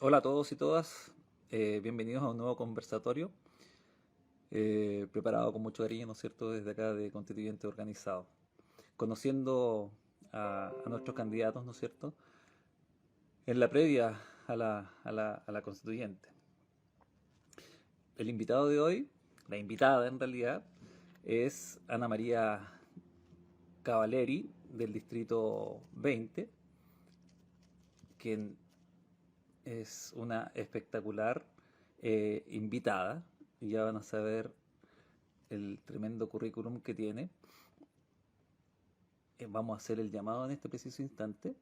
Hola a todos y todas, bienvenidos a un nuevo conversatorio preparado con mucho cariño, ¿no es cierto?, desde acá de Constituyente Organizado, conociendo a nuestros candidatos, ¿no es cierto?, en la previa a la Constituyente. El invitado de hoy, la invitada en realidad, es Ana María Cavaleri del Distrito 20, quien es una espectacular invitada, y ya van a saber el tremendo currículum que tiene. Vamos a hacer el llamado en este preciso instante.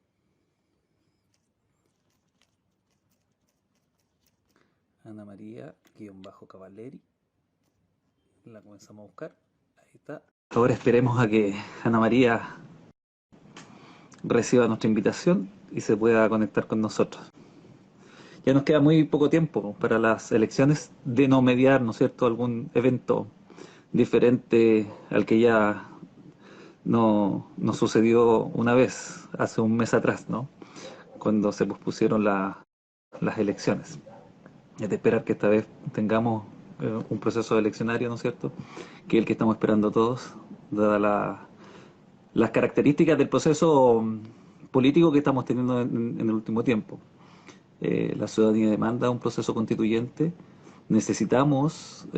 Ana María-Cavaleri. La comenzamos a buscar. Ahí está. Ahora esperemos a que Ana María reciba nuestra invitación y se pueda conectar con nosotros. Ya nos queda muy poco tiempo para las elecciones, de no mediar, ¿no es cierto?, algún evento diferente al que ya no sucedió una vez, hace un mes atrás, ¿no?, cuando se pospusieron las elecciones. Es de esperar que esta vez tengamos un proceso eleccionario, ¿no es cierto?, que es el que estamos esperando todos, dadas las características del proceso político que estamos teniendo en el último tiempo. La ciudadanía demanda un proceso constituyente, necesitamos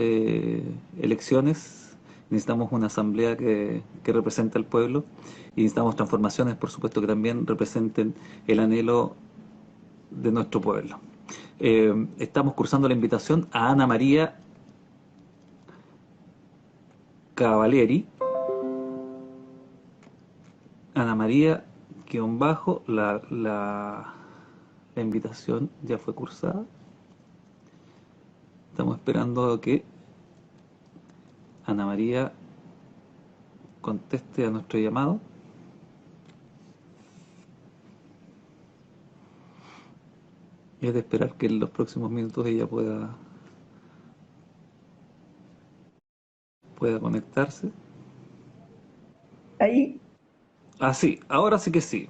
elecciones, necesitamos una asamblea que represente al pueblo y necesitamos transformaciones, por supuesto, que también representen el anhelo de nuestro pueblo. Estamos cursando la invitación a Ana María Cavaleri. Ana María, guión bajo, la invitación ya fue cursada. Estamos esperando a que Ana María conteste a nuestro llamado. Y es de esperar que en los próximos minutos ella pueda conectarse. Ahí, Ah, sí, ahora sí que sí.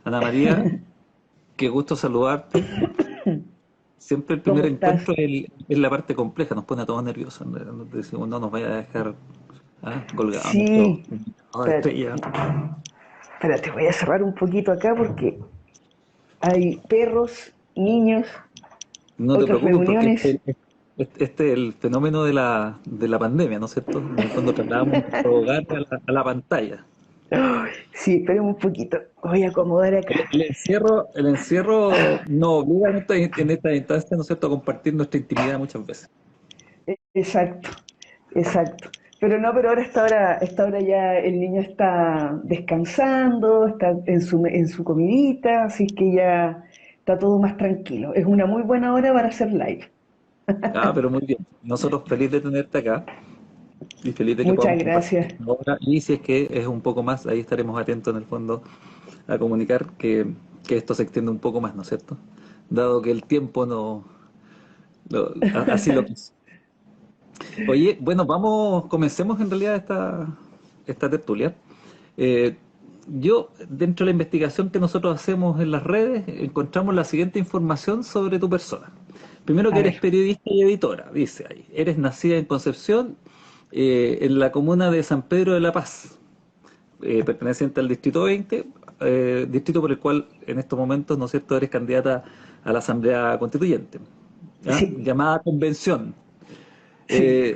Ana María, qué gusto saludarte. Siempre el ¿cómo primer estás? encuentro es la parte compleja, nos pone a todos nerviosos. Nos decimos, no nos vaya a dejar colgados nuestro Sí, espérate, estrella. espérate, voy a cerrar un poquito acá porque hay perros, niños, No te otras preocupes porque reuniones. este es el fenómeno de la pandemia, ¿no es cierto? En el fondo trasladamos nuestro hogar a la pantalla. Ay, sí, espérame un poquito, voy a acomodar El, acá. el encierro, el encierro nos obliga en esta instancia, ¿no es cierto?, a compartir nuestra intimidad muchas veces. Exacto, exacto. Pero no, pero ahora esta hora ya el niño está descansando, está en su comidita, así que ya está todo más tranquilo. Es una muy buena hora para hacer live. Ah, pero muy bien. Nosotros feliz de tenerte acá y feliz de que Muchas podamos compartir gracias. ahora. Y si es que es un poco más, ahí estaremos atentos en el fondo a comunicar que esto se extiende un poco más, ¿no es cierto? Dado que el tiempo no, así lo quiso. Oye, bueno, comencemos en realidad esta tertulia. Eh, yo, dentro de la investigación que nosotros hacemos en las redes, encontramos la siguiente información sobre tu persona. Primero, que A eres ver, periodista y editora, dice ahí. Eres nacida en Concepción, en la comuna de San Pedro de la Paz, perteneciente al Distrito 20, distrito por el cual en estos momentos, ¿no es cierto?, eres candidata a la Asamblea Constituyente, ¿ya?, sí, llamada Convención. sí. Eh,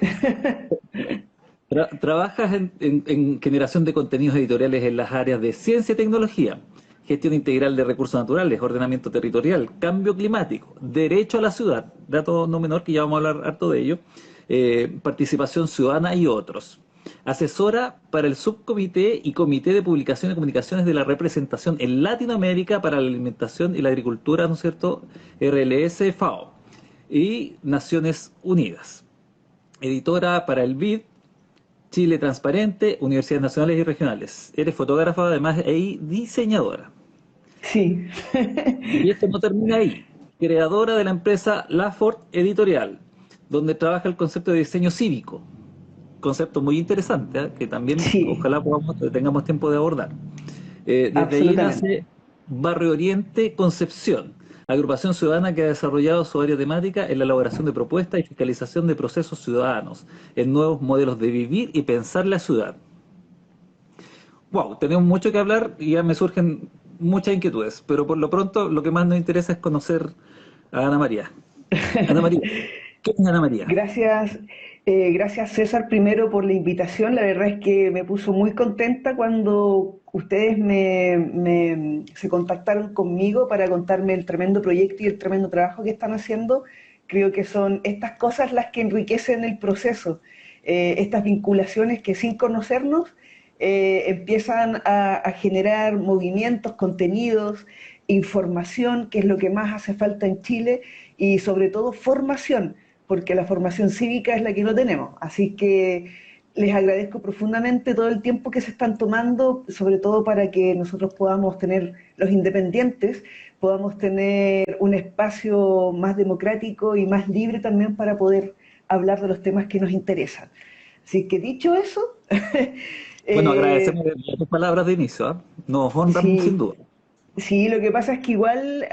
Trabajas en generación de contenidos editoriales en las áreas de ciencia y tecnología, gestión integral de recursos naturales, ordenamiento territorial, cambio climático, derecho a la ciudad, dato no menor que ya vamos a hablar harto de ello, participación ciudadana y otros. Asesora para el subcomité y comité de publicación y comunicaciones de la representación en Latinoamérica para la alimentación y la agricultura, ¿no es cierto?, RLS FAO y Naciones Unidas. Editora para el BID, Chile Transparente, Universidades Nacionales y Regionales. Eres fotógrafa además y diseñadora. Sí, Y esto no termina ahí. Creadora de la empresa Lafort Editorial, donde trabaja el concepto de diseño cívico. Concepto muy interesante, ¿eh?, que también sí, ojalá tengamos tiempo de abordar. Desde ahí absolutamente. nace Barrio Oriente Concepción, Agrupación ciudadana que ha desarrollado su área temática en la elaboración de propuestas y fiscalización de procesos ciudadanos, en nuevos modelos de vivir y pensar la ciudad. Wow, tenemos mucho que hablar y ya me surgen muchas inquietudes, pero por lo pronto lo que más nos interesa es conocer a Ana María. Ana María, ¿qué es Ana María? Gracias, gracias César primero por la invitación. La verdad es que me puso muy contenta cuando ustedes se contactaron conmigo para contarme el tremendo proyecto y el tremendo trabajo que están haciendo. Creo que son estas cosas las que enriquecen el proceso, estas vinculaciones que sin conocernos empiezan a generar movimientos, contenidos, información, que es lo que más hace falta en Chile, y sobre todo formación, porque la formación cívica es la que no tenemos. Así que les agradezco profundamente todo el tiempo que se están tomando, sobre todo para que nosotros podamos tener, los independientes, podamos tener un espacio más democrático y más libre también para poder hablar de los temas que nos interesan. Así que dicho eso, Bueno, eh, agradecemos tus palabras de inicio, ¿ah? Nos honran sin sí, duda. sí, lo que pasa es que igual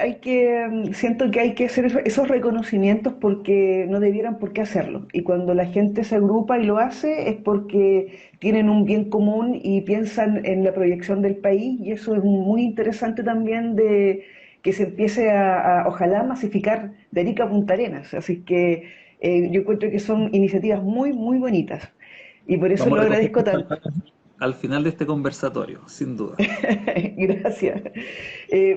siento que hay que hacer esos reconocimientos porque no debieran por qué hacerlo. Y cuando la gente se agrupa y lo hace es porque tienen un bien común y piensan en la proyección del país, y eso es muy interesante también de que se empiece ojalá masificar de Arica a Punta Arenas. Así que yo encuentro que son iniciativas muy, muy bonitas y por eso Vamos lo a recoger agradezco tus tanto. palabras al final de este conversatorio, sin duda. Gracias.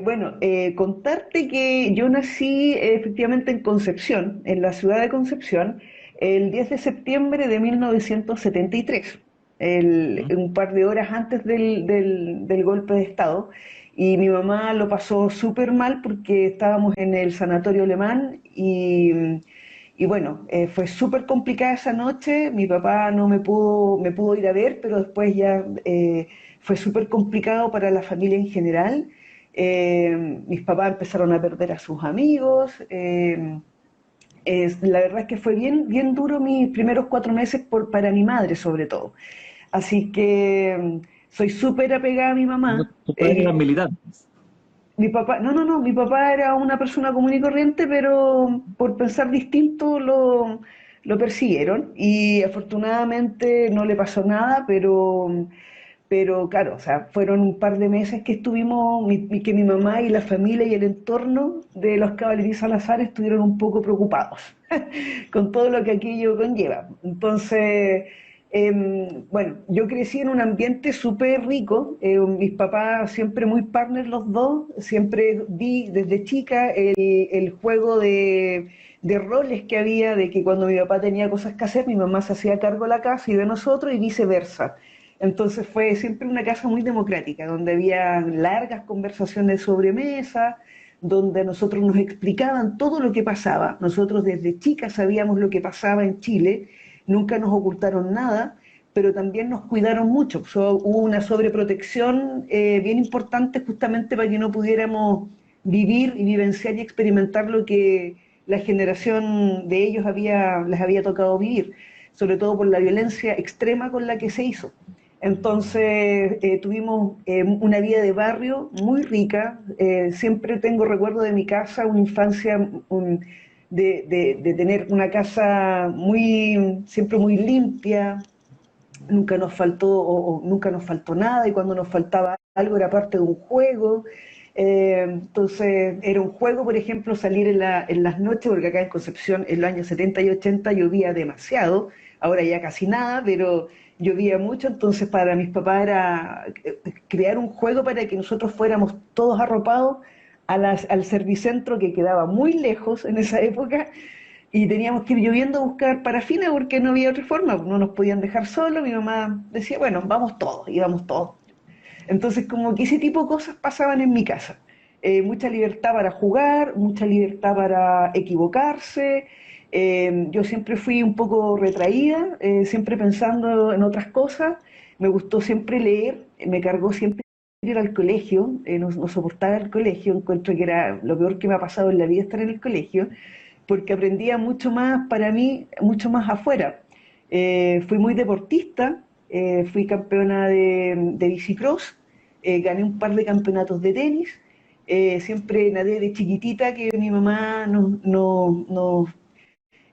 Bueno, contarte que yo nací efectivamente en Concepción, en la ciudad de Concepción, el 10 de septiembre de 1973, ¿Mm? un par de horas antes del golpe de Estado. Y mi mamá lo pasó súper mal porque estábamos en el sanatorio alemán y bueno, fue súper complicada esa noche. Mi papá no me pudo ir a ver, pero después ya fue súper complicado para la familia en general. Mis papás empezaron a perder a sus amigos. La verdad es que fue bien, bien duro mis primeros 4 meses para mi madre, sobre todo. Así que soy súper apegada a mi mamá. Tus padres eran militantes. Mi papá, no, mi papá era una persona común y corriente, pero por pensar distinto lo persiguieron y afortunadamente no le pasó nada, pero claro, o sea, fueron un par de meses que estuvimos, que mi mamá y la familia y el entorno de los Caballerizos Salazar estuvieron un poco preocupados con todo lo que aquello conlleva. Entonces, bueno, yo crecí en un ambiente súper rico, mis papás siempre muy partners los dos, siempre vi desde chica el juego de roles que había, de que cuando mi papá tenía cosas que hacer, mi mamá se hacía cargo de la casa y de nosotros y viceversa. Entonces fue siempre una casa muy democrática, donde había largas conversaciones sobre mesa, donde a nosotros nos explicaban todo lo que pasaba. Nosotros desde chicas sabíamos lo que pasaba en Chile, nunca nos ocultaron nada, pero también nos cuidaron mucho. Hubo una sobreprotección bien importante justamente para que no pudiéramos vivir y vivenciar y experimentar lo que la generación de ellos les había tocado vivir, sobre todo por la violencia extrema con la que se hizo. Entonces tuvimos una vida de barrio muy rica. Siempre tengo recuerdo de mi casa, una infancia de tener una casa siempre muy limpia. Nunca nos faltó o nunca nos faltó nada, y cuando nos faltaba algo era parte de un juego. Entonces era un juego, por ejemplo, salir en las noches, porque acá en Concepción en los años 70 y 80 llovía demasiado, ahora ya casi nada, pero llovía mucho. Entonces para mis papás era crear un juego para que nosotros fuéramos todos arropados al servicentro, que quedaba muy lejos en esa época, y teníamos que ir lloviendo a buscar parafina porque no había otra forma, no nos podían dejar solos. Mi mamá decía, bueno, vamos todos, íbamos todos. Entonces, como que ese tipo de cosas pasaban en mi casa. Mucha libertad para jugar, mucha libertad para equivocarse. Yo siempre fui un poco retraída, siempre pensando en otras cosas. Me gustó siempre leer, me cargó siempre ir al colegio, no soportaba el colegio, encuentro que era lo peor que me ha pasado en la vida estar en el colegio, porque aprendía mucho más para mí, mucho más afuera. Fui muy deportista, fui campeona de bicicross, gané un par de campeonatos de tenis, siempre nadé de chiquitita, que mi mamá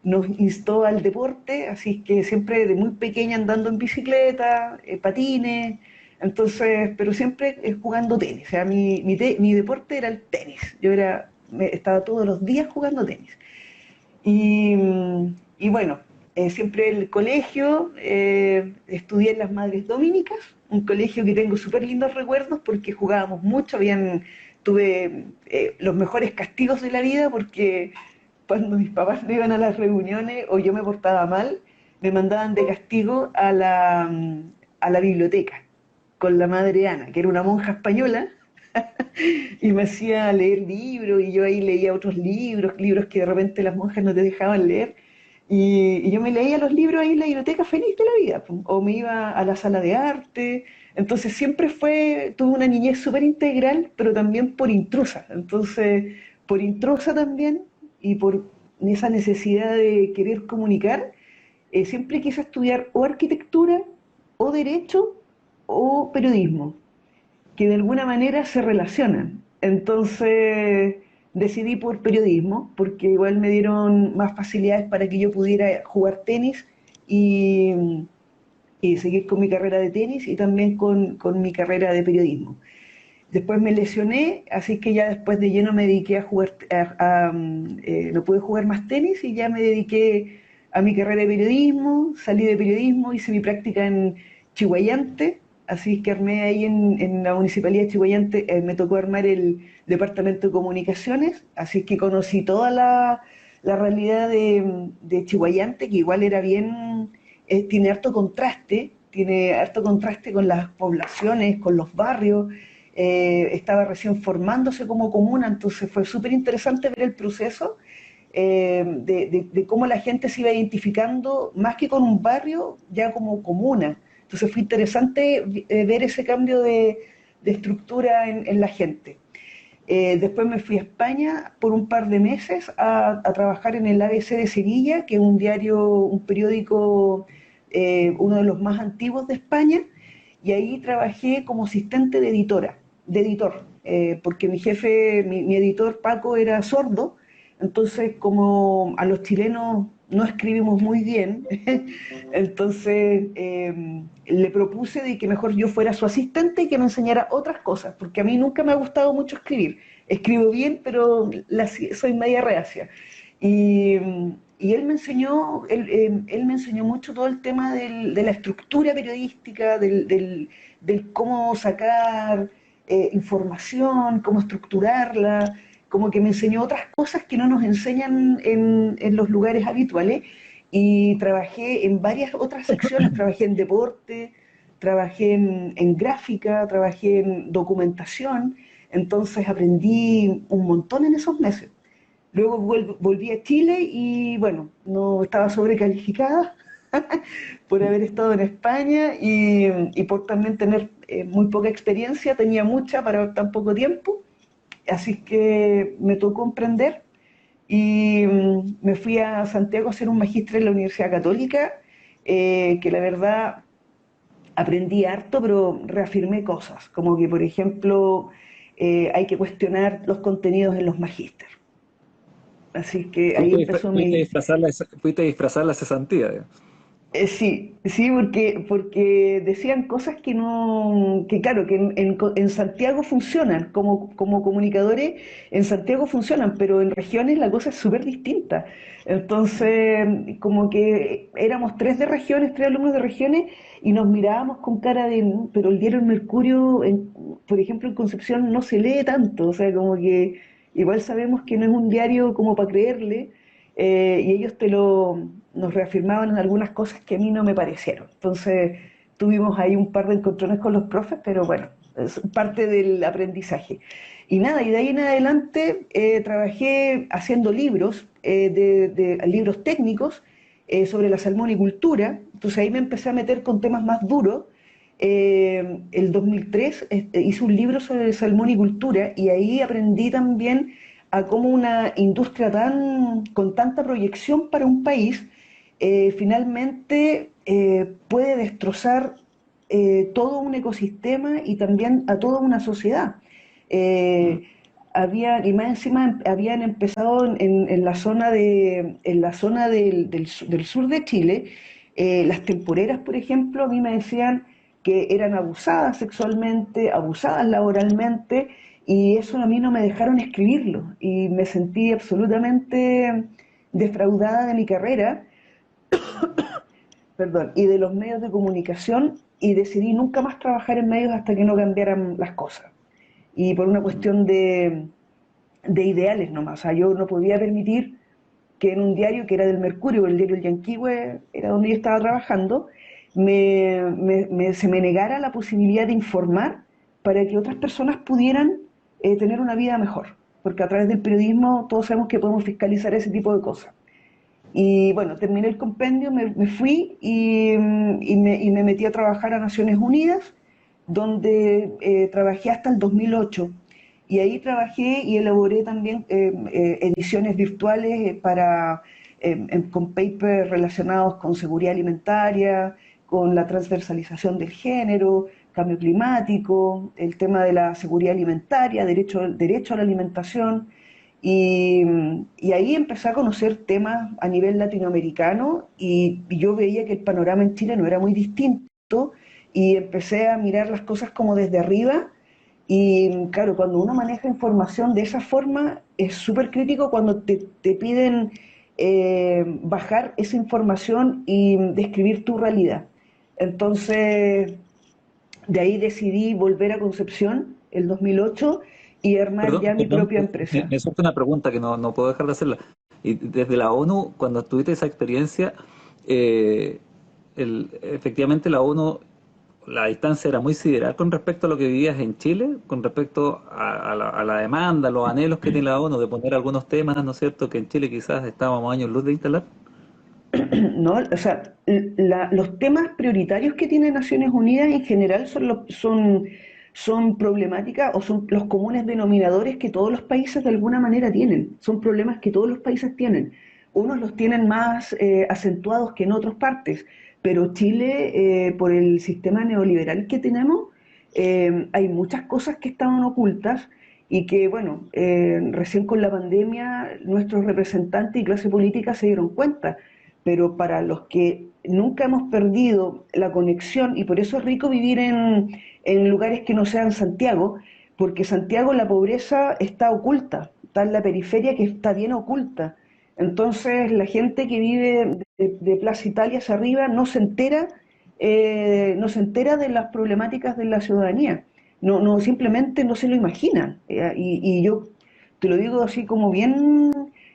nos instó al deporte, así que siempre de muy pequeña andando en bicicleta, patines, entonces, pero siempre jugando tenis. O sea, mi deporte era el tenis. Estaba todos los días jugando tenis. Y, y bueno, siempre el colegio, estudié en las Madres Dominicas, un colegio que tengo súper lindos recuerdos porque jugábamos mucho, tuve los mejores castigos de la vida porque cuando mis papás no iban a las reuniones o yo me portaba mal, me mandaban de castigo a la biblioteca con la madre Ana, que era una monja española, y me hacía leer libros y yo ahí leía otros libros, libros que de repente las monjas no te dejaban leer. Y yo me leía los libros ahí en la biblioteca feliz de la vida, pues. O me iba a la sala de arte. Entonces tuve una niñez súper integral, pero también por intrusa. Entonces, por intrusa también y por esa necesidad de querer comunicar, siempre quise estudiar o arquitectura, o derecho, o periodismo, que de alguna manera se relacionan. Entonces decidí por periodismo, porque igual me dieron más facilidades para que yo pudiera jugar tenis y, y seguir con mi carrera de tenis y también con mi carrera de periodismo. Después me lesioné, así que ya después de lleno me dediqué a jugar, no pude jugar más tenis y ya me dediqué a mi carrera de periodismo, salí de periodismo, hice mi práctica en Chihuayante, así que armé ahí en la Municipalidad de Chihuayante, me tocó armar el Departamento de Comunicaciones, así que conocí toda la realidad de Chihuayante, que igual era bien, tiene harto contraste con las poblaciones, con los barrios, estaba recién formándose como comuna, entonces fue súper interesante ver el proceso de cómo la gente se iba identificando, más que con un barrio, ya como comuna. Entonces fue interesante ver ese cambio de estructura en la gente. Después me fui a España por un par de meses a trabajar en el ABC de Sevilla, que es un diario, un periódico, uno de los más antiguos de España, y ahí trabajé como asistente de editor, porque mi jefe, mi editor Paco era sordo, entonces como a los chilenos no escribimos muy bien, entonces le propuse de que mejor yo fuera su asistente y que me enseñara otras cosas, porque a mí nunca me ha gustado mucho escribir. Escribo bien, pero soy media reacia. Y, y él me enseñó mucho todo el tema de la estructura periodística, del cómo sacar información, cómo estructurarla, como que me enseñó otras cosas que no nos enseñan en los lugares habituales. Y trabajé en varias otras secciones, trabajé en deporte, trabajé en gráfica, trabajé en documentación, entonces aprendí un montón en esos meses. Luego volví a Chile y bueno, no estaba sobrecalificada por haber estado en España y por también tener muy poca experiencia, tenía mucha para tan poco tiempo, así que me tocó emprender y me fui a Santiago a hacer un magíster en la Universidad Católica, que la verdad aprendí harto, pero reafirmé cosas, como que por ejemplo hay que cuestionar los contenidos en los magísteres. Así que ahí empezó mi... Fuiste a disfrazar la cesantía, digamos. Sí, sí, porque decían cosas que no, que claro, que en Santiago funcionan, como comunicadores en Santiago funcionan, pero en regiones la cosa es súper distinta. Entonces, como que éramos tres alumnos de regiones, y nos mirábamos con cara de, "No, pero el diario El Mercurio, por ejemplo, en Concepción no se lee tanto, o sea, como que igual sabemos que no es un diario como para creerle, y ellos nos reafirmaban en algunas cosas que a mí no me parecieron. Entonces tuvimos ahí un par de encontrones con los profes, pero bueno, es parte del aprendizaje. Y nada, y de ahí en adelante trabajé haciendo libros, libros técnicos sobre la salmonicultura, entonces ahí me empecé a meter con temas más duros. El 2003 hice un libro sobre salmonicultura y ahí aprendí también a cómo una industria con tanta proyección para un país finalmente puede destrozar todo un ecosistema y también a toda una sociedad. Eh, y más encima habían empezado en la zona del sur de Chile, las temporeras, por ejemplo, a mí me decían que eran abusadas sexualmente, abusadas laboralmente, y eso a mí no me dejaron escribirlo, y me sentí absolutamente defraudada de mi carrera, perdón, y de los medios de comunicación, y decidí nunca más trabajar en medios hasta que no cambiaran las cosas. Y por una Mm. cuestión de ideales nomás. O sea, yo no podía permitir que en un diario que era del Mercurio, el diario El Yanquihue, era donde yo estaba trabajando, se me negara la posibilidad de informar para que otras personas pudieran tener una vida mejor. Porque a través del periodismo todos sabemos que podemos fiscalizar ese tipo de cosas. Y bueno, terminé el compendio, me fui y me metí a trabajar a Naciones Unidas, donde trabajé hasta el 2008. Y ahí trabajé y elaboré también ediciones virtuales con papers relacionados con seguridad alimentaria, con la transversalización del género, cambio climático, el tema de la seguridad alimentaria, derecho a la alimentación. Y, y ahí empecé a conocer temas a nivel latinoamericano y yo veía que el panorama en Chile no era muy distinto y empecé a mirar las cosas como desde arriba y claro, cuando uno maneja información de esa forma es súper crítico cuando te piden bajar esa información y describir tu realidad. Entonces, de ahí decidí volver a Concepción el 2008 y armar Perdón, ya mi perdón, propia empresa. me surge una pregunta que no puedo dejar de hacerla. Y desde la ONU, cuando tuviste esa experiencia, eh, efectivamente la ONU, la distancia era muy sideral con respecto a lo que vivías en Chile, con respecto a la demanda, los anhelos que tiene la ONU de poner algunos temas, ¿no es cierto?, que en Chile quizás estábamos años luz de instalar. ¿No? O sea, los temas prioritarios que tiene Naciones Unidas en general son problemáticas o son los comunes denominadores que todos los países de alguna manera tienen. Son problemas que todos los países tienen. Unos los tienen más acentuados que en otras partes, pero Chile, por el sistema neoliberal que tenemos, hay muchas cosas que estaban ocultas y que, bueno, recién con la pandemia nuestros representantes y clase política se dieron cuenta, pero para los que nunca hemos perdido la conexión, y por eso es rico vivir en lugares que no sean Santiago, porque Santiago la pobreza está oculta, está en la periferia que está bien oculta. Entonces la gente que vive de Plaza Italia hacia arriba no se entera de las problemáticas de la ciudadanía. No, simplemente no se lo imaginan. Y yo te lo digo así como bien,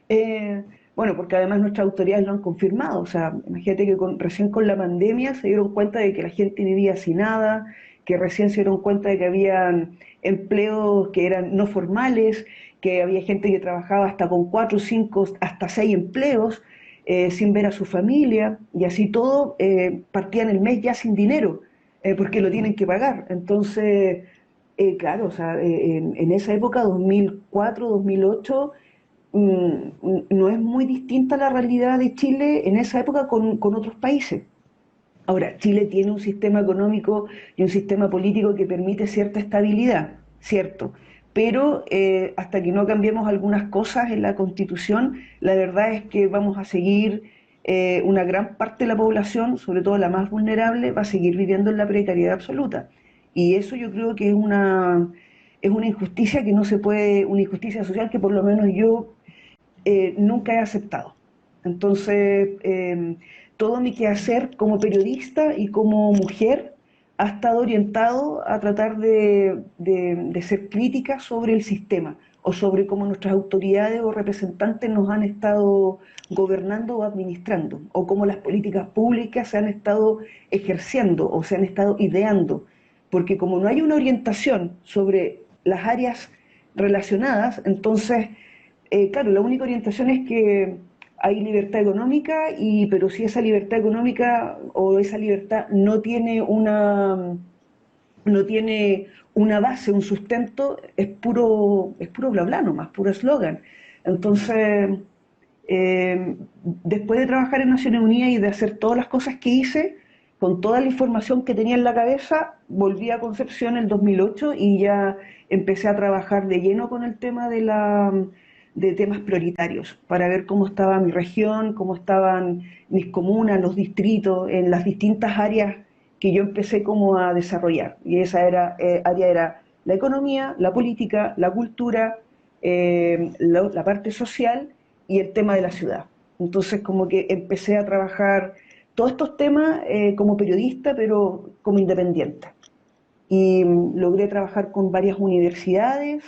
eh, bueno, porque además nuestras autoridades lo han confirmado. O sea, imagínate que recién con la pandemia se dieron cuenta de que la gente vivía sin nada, que recién se dieron cuenta de que habían empleos que eran no formales, que había gente que trabajaba hasta con 4, 5, hasta 6 empleos, sin ver a su familia, y así todo partían el mes ya sin dinero, porque lo tienen que pagar. Entonces, claro, o sea, en esa época, 2004, 2008, no es muy distinta la realidad de Chile en esa época con otros países. Ahora, Chile tiene un sistema económico y un sistema político que permite cierta estabilidad, cierto, pero hasta que no cambiemos algunas cosas en la Constitución, la verdad es que vamos a seguir, una gran parte de la población, sobre todo la más vulnerable, va a seguir viviendo en la precariedad absoluta. Y eso yo creo que es una injusticia que no se puede, una injusticia social que por lo menos yo nunca he aceptado. Entonces, todo mi quehacer como periodista y como mujer ha estado orientado a tratar de ser crítica sobre el sistema o sobre cómo nuestras autoridades o representantes nos han estado gobernando o administrando, o cómo las políticas públicas se han estado ejerciendo o se han estado ideando. Porque como no hay una orientación sobre las áreas relacionadas, entonces claro, la única orientación es que hay libertad económica, pero si esa libertad económica o esa libertad no tiene una base, un sustento, es puro bla bla nomás, puro eslogan. Entonces, después de trabajar en Naciones Unidas y de hacer todas las cosas que hice, con toda la información que tenía en la cabeza, volví a Concepción en el 2008 y ya empecé a trabajar de lleno con el tema de temas prioritarios, para ver cómo estaba mi región, cómo estaban mis comunas, los distritos, en las distintas áreas que yo empecé como a desarrollar. Y esa área era la economía, la política, la cultura, la parte social y el tema de la ciudad. Entonces como que empecé a trabajar todos estos temas como periodista, pero como independiente. Y logré trabajar con varias universidades,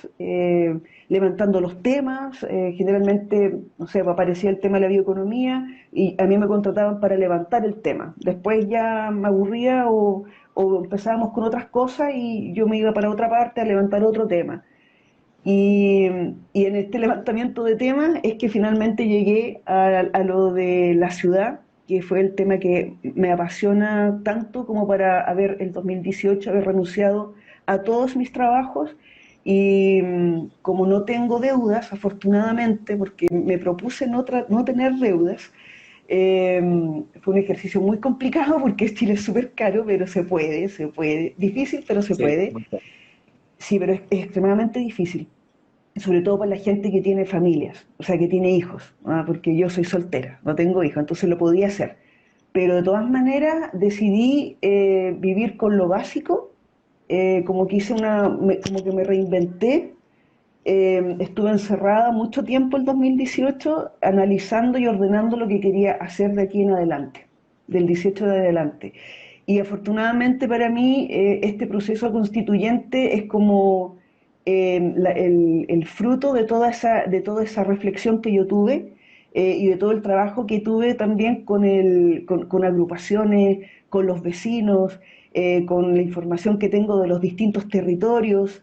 levantando los temas. Generalmente, no sé, aparecía el tema de la bioeconomía y a mí me contrataban para levantar el tema. Después ya me aburría o empezábamos con otras cosas y yo me iba para otra parte a levantar otro tema. Y, y en este levantamiento de temas es que finalmente llegué a lo de la ciudad, que fue el tema que me apasiona tanto como para haber el 2018 haber renunciado a todos mis trabajos y como no tengo deudas, afortunadamente, porque me propuse no tener deudas, eh, fue un ejercicio muy complicado porque Chile es súper caro, pero se puede, difícil, pero se Sí, puede. Sí, pero es extremadamente difícil, sobre todo para la gente que tiene familias, o sea, que tiene hijos, ¿ah? Porque yo soy soltera, no tengo hijos, entonces lo podía hacer. Pero de todas maneras decidí vivir con lo básico, como que como que me reinventé. Estuve encerrada mucho tiempo el 2018 analizando y ordenando lo que quería hacer de aquí en adelante, del 18 de adelante. Y afortunadamente para mí este proceso constituyente es como el fruto de toda esa reflexión que yo tuve y de todo el trabajo que tuve también con agrupaciones, con los vecinos, con la información que tengo de los distintos territorios.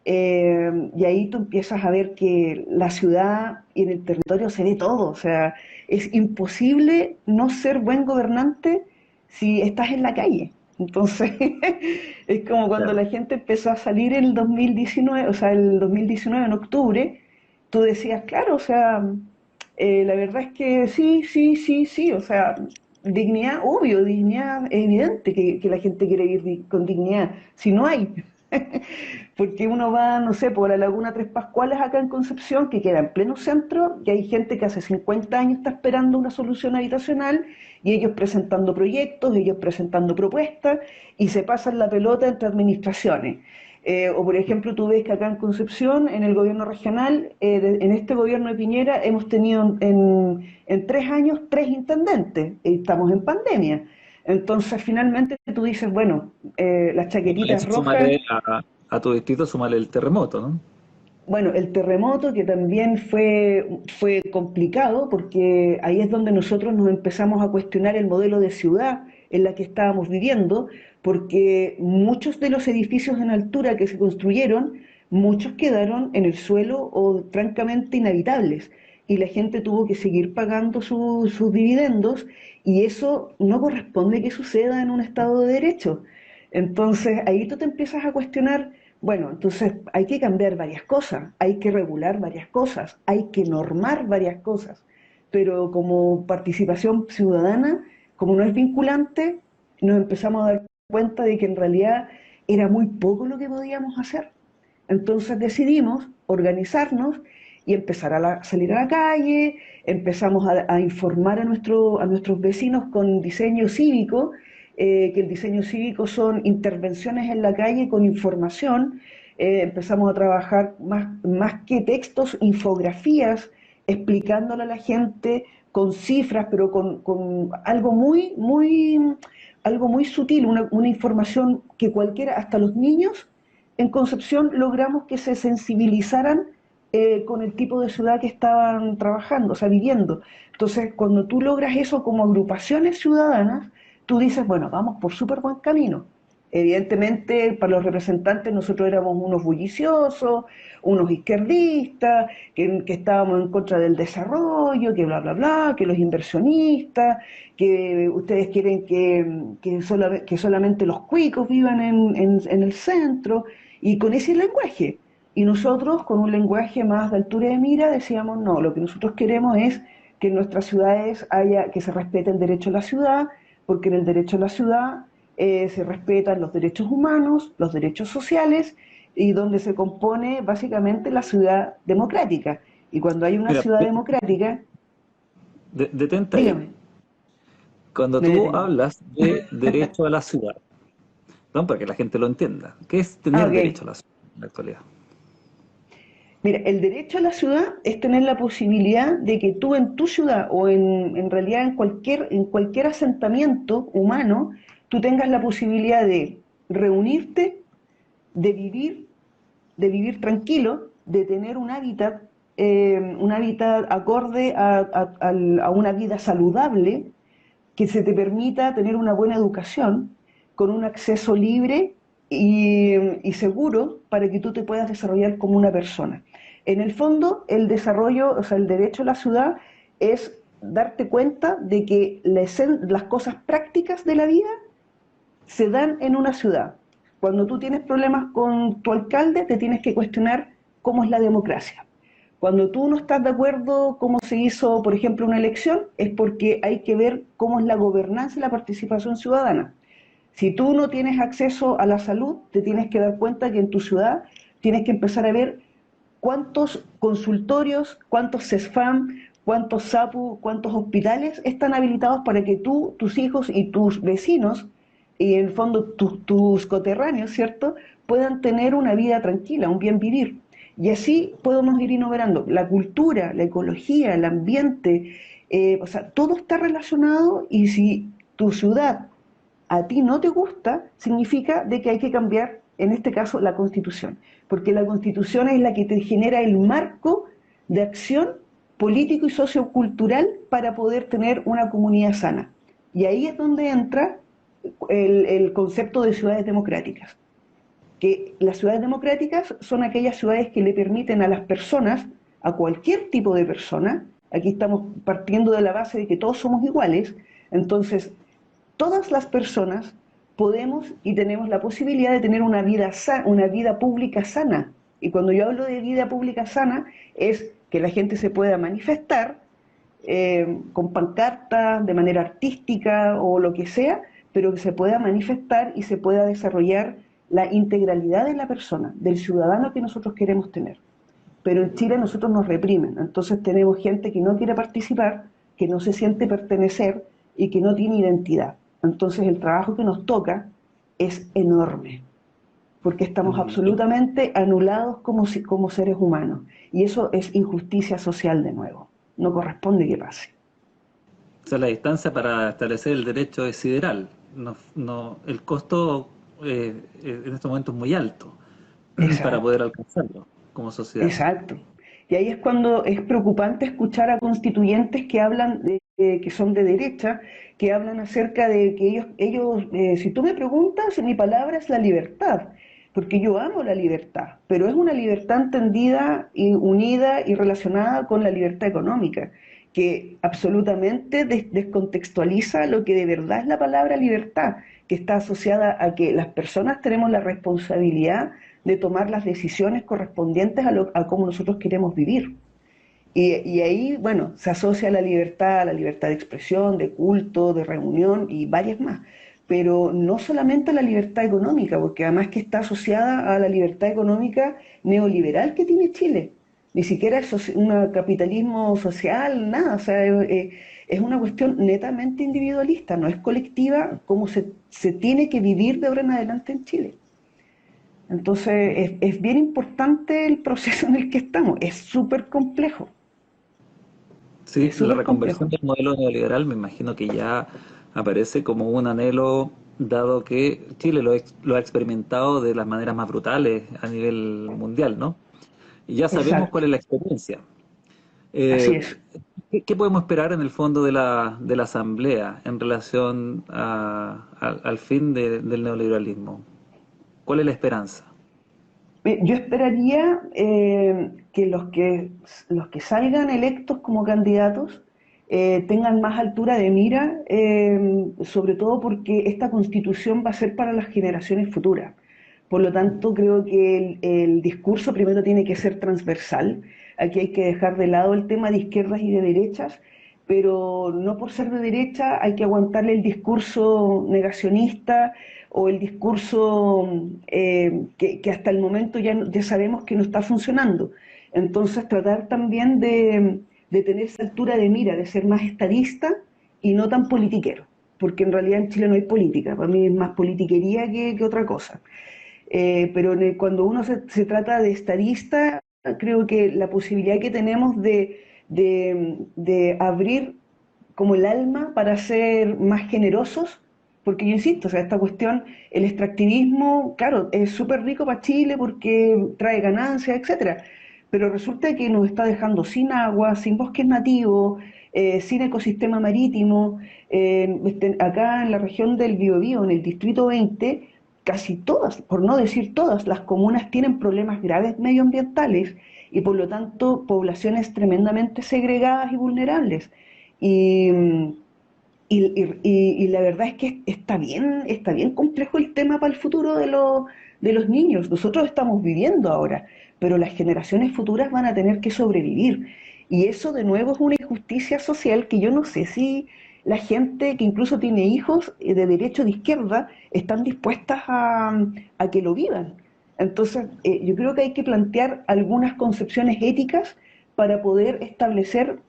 Y ahí tú empiezas a ver que la ciudad y en el territorio se ve todo, o sea, es imposible no ser buen gobernante si estás en la calle. Entonces, es como cuando claro. la gente empezó a salir en el 2019, o sea, el 2019 en octubre, tú decías, claro, o sea, la verdad es que sí, sí, sí, sí, o sea, dignidad, obvio, dignidad evidente que la gente quiere vivir con dignidad, si no hay. Porque uno va, no sé, por la Laguna Tres Pascuales acá en Concepción, que queda en pleno centro, y hay gente que hace 50 años está esperando una solución habitacional, y ellos presentando proyectos, ellos presentando propuestas, y se pasan la pelota entre administraciones. O por ejemplo, tú ves que acá en Concepción, en el gobierno regional, en este gobierno de Piñera, hemos tenido en 3 años 3 intendentes, y estamos en pandemia. Entonces, finalmente tú dices, bueno, las Y a chaquetitas eso rojas. a tu distrito, súmale el terremoto, ¿no? Bueno, el terremoto que también fue complicado porque ahí es donde nosotros nos empezamos a cuestionar el modelo de ciudad en la que estábamos viviendo, porque muchos de los edificios en altura que se construyeron, muchos quedaron en el suelo o francamente inhabitables y la gente tuvo que seguir pagando sus dividendos y eso no corresponde que suceda en un Estado de Derecho. Entonces ahí tú te empiezas a cuestionar, bueno, entonces hay que cambiar varias cosas, hay que regular varias cosas, hay que normar varias cosas, pero como participación ciudadana, como no es vinculante, nos empezamos a dar cuenta de que en realidad era muy poco lo que podíamos hacer. Entonces decidimos organizarnos y empezar salir a la calle, empezamos a informar a nuestros vecinos con diseño cívico, que el diseño cívico son intervenciones en la calle con información. Empezamos a trabajar más que textos, infografías, explicándole a la gente con cifras, pero con algo muy sutil, una información que cualquiera, hasta los niños, en Concepción logramos que se sensibilizaran con el tipo de ciudad que estaban trabajando, o sea, viviendo. Entonces, cuando tú logras eso como agrupaciones ciudadanas, tú dices, bueno, vamos por súper buen camino. Evidentemente, para los representantes nosotros éramos unos bulliciosos, unos izquierdistas, que estábamos en contra del desarrollo, que bla, bla, bla, que los inversionistas, que ustedes quieren que solamente los cuicos vivan en el centro, y con ese lenguaje. Y nosotros, con un lenguaje más de altura de mira, decíamos, no, lo que nosotros queremos es que en nuestras ciudades que se respete el derecho a la ciudad, porque en el derecho a la ciudad se respetan los derechos humanos, los derechos sociales, y donde se compone básicamente la ciudad democrática. Y cuando hay una Mira, ciudad democrática, detente ahí. dígame, Cuando me tú detengo. hablas de derecho a la ciudad, ¿no? Para que la gente lo entienda, ¿qué es Ah, tener ok. derecho a la ciudad en la actualidad? Mira, el derecho a la ciudad es tener la posibilidad de que tú en tu ciudad o en realidad en cualquier asentamiento humano, tú tengas la posibilidad de reunirte, de vivir, de vivir tranquilo, de tener un hábitat acorde a una vida saludable, que se te permita tener una buena educación, con un acceso libre y seguro para que tú te puedas desarrollar como una persona. En el fondo, el desarrollo, o sea, el derecho a la ciudad es darte cuenta de que las cosas prácticas de la vida se dan en una ciudad. Cuando tú tienes problemas con tu alcalde, te tienes que cuestionar cómo es la democracia. Cuando tú no estás de acuerdo cómo se hizo, por ejemplo, una elección, es porque hay que ver cómo es la gobernanza y la participación ciudadana. Si tú no tienes acceso a la salud, te tienes que dar cuenta que en tu ciudad tienes que empezar a ver cuántos consultorios, cuántos CESFAM, cuántos SAPU, cuántos hospitales están habilitados para que tú, tus hijos y tus vecinos, y en el fondo tus coterráneos, ¿cierto?, puedan tener una vida tranquila, un bien vivir. Y así podemos ir innovando. La cultura, la ecología, el ambiente, o sea, todo está relacionado y si tu ciudad a ti no te gusta, significa de que hay que cambiar, en este caso, la Constitución, porque la Constitución es la que te genera el marco de acción político y sociocultural para poder tener una comunidad sana. Y ahí es donde entra el concepto de ciudades democráticas, que las ciudades democráticas son aquellas ciudades que le permiten a las personas, a cualquier tipo de persona, aquí estamos partiendo de la base de que todos somos iguales, entonces todas las personas podemos y tenemos la posibilidad de tener una vida pública sana. Y cuando yo hablo de vida pública sana, es que la gente se pueda manifestar con pancartas, de manera artística o lo que sea, pero que se pueda manifestar y se pueda desarrollar la integralidad de la persona, del ciudadano que nosotros queremos tener. Pero en Chile nosotros nos reprimen, entonces tenemos gente que no quiere participar, que no se siente pertenecer y que no tiene identidad. Entonces el trabajo que nos toca es enorme, porque estamos Mm, absolutamente anulados como seres humanos. Y eso es injusticia social de nuevo. No corresponde que pase. O sea, la distancia para establecer el derecho es sideral. El costo en estos momentos es muy alto para Exacto. poder alcanzarlo como sociedad. Exacto. Y ahí es cuando es preocupante escuchar a constituyentes que hablan que son de derecha, que hablan acerca de que si tú me preguntas, mi palabra es la libertad, porque yo amo la libertad, pero es una libertad entendida y unida y relacionada con la libertad económica, que absolutamente descontextualiza lo que de verdad es la palabra libertad, que está asociada a que las personas tenemos la responsabilidad de tomar las decisiones correspondientes a cómo nosotros queremos vivir. Y ahí, bueno, se asocia a la libertad de expresión, de culto, de reunión y varias más. Pero no solamente a la libertad económica, porque además que está asociada a la libertad económica neoliberal que tiene Chile. Ni siquiera es un capitalismo social, nada. O sea, es una cuestión netamente individualista, no es colectiva como se tiene que vivir de ahora en adelante en Chile. Entonces, es bien importante el proceso en el que estamos, es súper complejo, Sí, es la súper reconversión complejo. del modelo neoliberal me imagino que ya aparece como un anhelo, dado que Chile lo ha experimentado de las maneras más brutales a nivel mundial, ¿no? Y ya sabemos Exacto, cuál es la experiencia. así Eh, es. ¿qué podemos esperar en el fondo de la Asamblea en relación al fin del neoliberalismo? ¿Cuál es la esperanza? Yo esperaría que los que salgan electos como candidatos tengan más altura de mira, sobre todo porque esta constitución va a ser para las generaciones futuras. Por lo tanto, creo que el discurso primero tiene que ser transversal. Aquí hay que dejar de lado el tema de izquierdas y de derechas, pero no por ser de derecha hay que aguantarle el discurso negacionista o el discurso que hasta el momento ya sabemos que no está funcionando. Entonces tratar también de tener esa altura de mira, de ser más estadista y no tan politiquero, porque en realidad en Chile no hay política, para mí es más politiquería que otra cosa. Pero cuando uno se trata de estadista, creo que la posibilidad que tenemos de abrir como el alma para ser más generosos, porque yo insisto, o sea, esta cuestión, el extractivismo, claro, es súper rico para Chile porque trae ganancias, etcétera, pero resulta que nos está dejando sin agua, sin bosques nativos, sin ecosistema marítimo. Acá en la región del Biobío, en el distrito 20, casi todas, por no decir todas, las comunas tienen problemas graves medioambientales y por lo tanto poblaciones tremendamente segregadas y vulnerables. Y, y la verdad es que está bien complejo el tema para el futuro de los niños. Nosotros estamos viviendo ahora, pero las generaciones futuras van a tener que sobrevivir. Y eso de nuevo es una injusticia social que yo no sé si la gente que incluso tiene hijos de derecha o de izquierda están dispuestas a que lo vivan. Entonces, yo creo que hay que plantear algunas concepciones éticas para poder establecer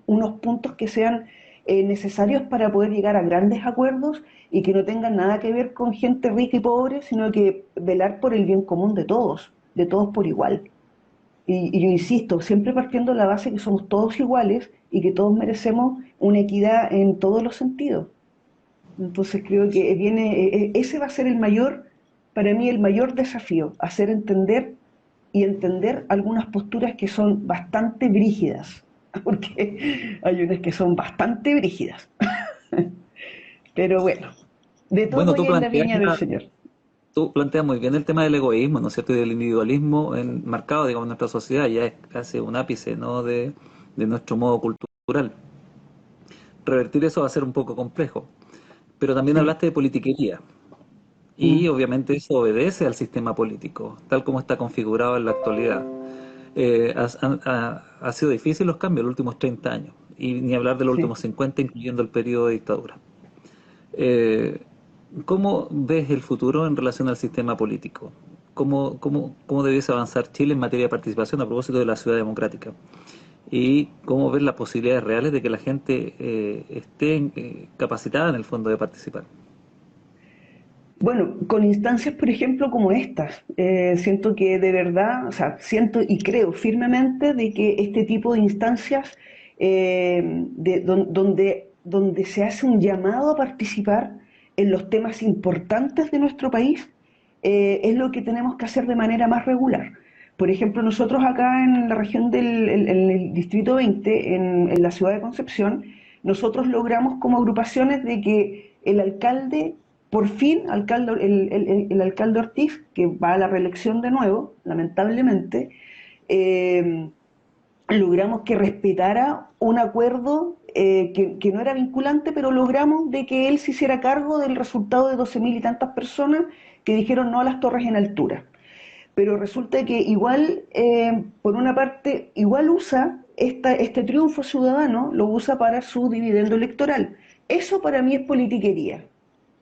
unos puntos que sean necesarios para poder llegar a grandes acuerdos y que no tengan nada que ver con gente rica y pobre, sino que velar por el bien común de todos por igual. Y yo insisto, siempre partiendo de la base que somos todos iguales y que todos merecemos una equidad en todos los sentidos. Entonces creo que ese va a ser para mí el mayor desafío, hacer entender y entender algunas posturas que son bastante brígidas, porque hay unas que son bastante brígidas. Pero bueno, de Bueno, todo y en la viña del Señor. tú planteas muy bien el tema del egoísmo, ¿no es cierto? Y del individualismo marcado, digamos, en nuestra sociedad, ya es casi un ápice, ¿no? De nuestro modo cultural. Revertir eso va a ser un poco complejo. Pero también Mm, hablaste de politiquería. Y mm, obviamente eso obedece al sistema político, tal como está configurado en la actualidad. Ha sido difícil los cambios en los últimos 30 años, y ni hablar de los sí. últimos 50, incluyendo el periodo de dictadura. Eh, ¿Cómo ves el futuro en relación al sistema político? ¿Cómo debiese avanzar Chile en materia de participación a propósito de la ciudad democrática? ¿Y cómo ves las posibilidades reales de que la gente esté capacitada en el fondo de participar? Bueno, con instancias, por ejemplo, como estas, siento que de verdad, o sea, siento y creo firmemente de que este tipo de instancias donde se hace un llamado a participar en los temas importantes de nuestro país, es lo que tenemos que hacer de manera más regular. Por ejemplo, nosotros acá en la región en el Distrito 20, en la ciudad de Concepción, nosotros logramos como agrupaciones de que el alcalde por fin, el alcalde Ortiz, que va a la reelección de nuevo, lamentablemente, eh, logramos que respetara un acuerdo que no era vinculante, pero logramos de que él se hiciera cargo del resultado de 12.000 y tantas personas que dijeron no a las torres en altura. Pero resulta que igual, por una parte, igual usa este triunfo ciudadano, lo usa para su dividendo electoral. Eso para mí es politiquería.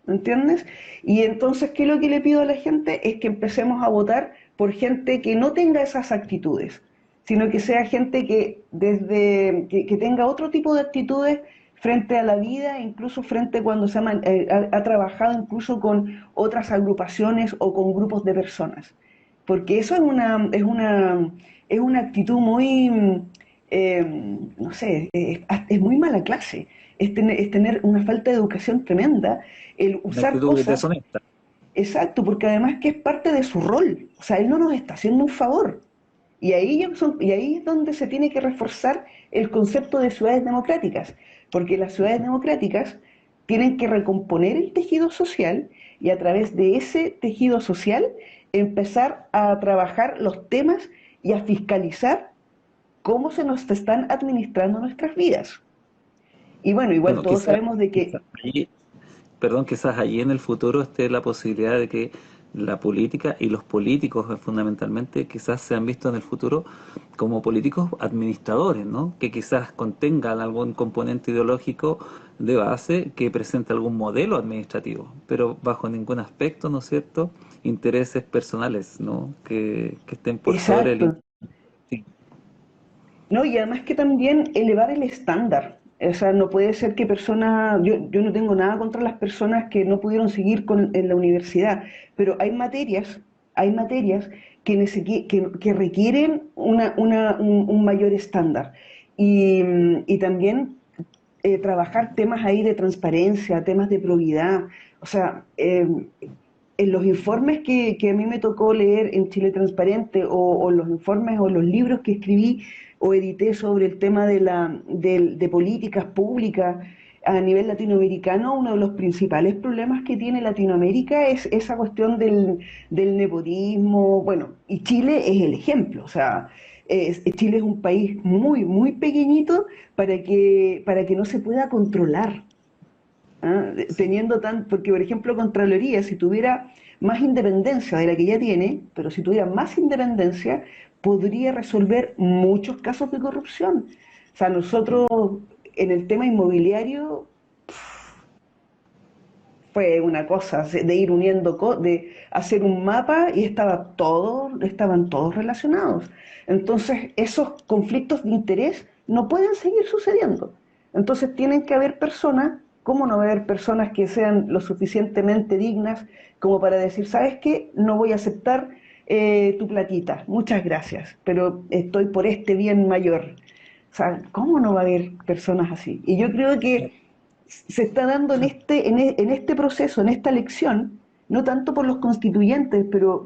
¿Entiendes? Y entonces, ¿qué es lo que le pido a la gente? Es que empecemos a votar por gente que no tenga esas actitudes, sino que sea gente que tenga otro tipo de actitudes frente a la vida, incluso frente cuando ha trabajado incluso con otras agrupaciones o con grupos de personas. Porque eso es una actitud muy, no sé, es muy mala clase. Es tener una falta de educación tremenda el Una usar actitud cosas, deshonesta. exacto, porque además que es parte de su rol, o sea, él no nos está haciendo un favor. Y ahí es donde se tiene que reforzar el concepto de ciudades democráticas, porque las ciudades democráticas tienen que recomponer el tejido social y a través de ese tejido social empezar a trabajar los temas y a fiscalizar cómo se nos están administrando nuestras vidas. Y bueno, igual Bueno, todos sabemos de quizás que allí, perdón, quizás allí en el futuro esté la posibilidad de que la política y los políticos fundamentalmente quizás se han visto en el futuro como políticos administradores, ¿no? Que quizás contengan algún componente ideológico de base que presente algún modelo administrativo, pero bajo ningún aspecto, ¿no es cierto?, intereses personales, ¿no? Que estén por sobre el... Exacto. Sí, No, y además que también elevar el estándar. O sea, no puede ser que personas, yo no tengo nada contra las personas que no pudieron seguir en la universidad, pero hay materias que requieren un mayor estándar. Y también trabajar temas ahí de transparencia, temas de probidad. O sea, en los informes que a mí me tocó leer en Chile Transparente o los informes o los libros que escribí o edité sobre el tema de políticas públicas a nivel latinoamericano, uno de los principales problemas que tiene Latinoamérica es esa cuestión del nepotismo, bueno, y Chile es el ejemplo, o sea, Chile es un país muy, muy pequeñito para que no se pueda controlar. ¿Ah? sí. Teniendo porque por ejemplo Contraloría, si tuviera más independencia de la que ya tiene, pero si tuviera más independencia, podría resolver muchos casos de corrupción. O sea, nosotros en el tema inmobiliario fue una cosa de ir uniendo, de hacer un mapa y estaban todos relacionados. Entonces, esos conflictos de interés no pueden seguir sucediendo. Entonces, tienen que haber personas, ¿cómo no va a haber personas que sean lo suficientemente dignas como para decir, ¿sabes qué? No voy a aceptar tu platita, muchas gracias, pero estoy por este bien mayor. O sea, ¿cómo no va a haber personas así? Y yo creo que se está dando en este proceso, en esta elección, no tanto por los constituyentes, pero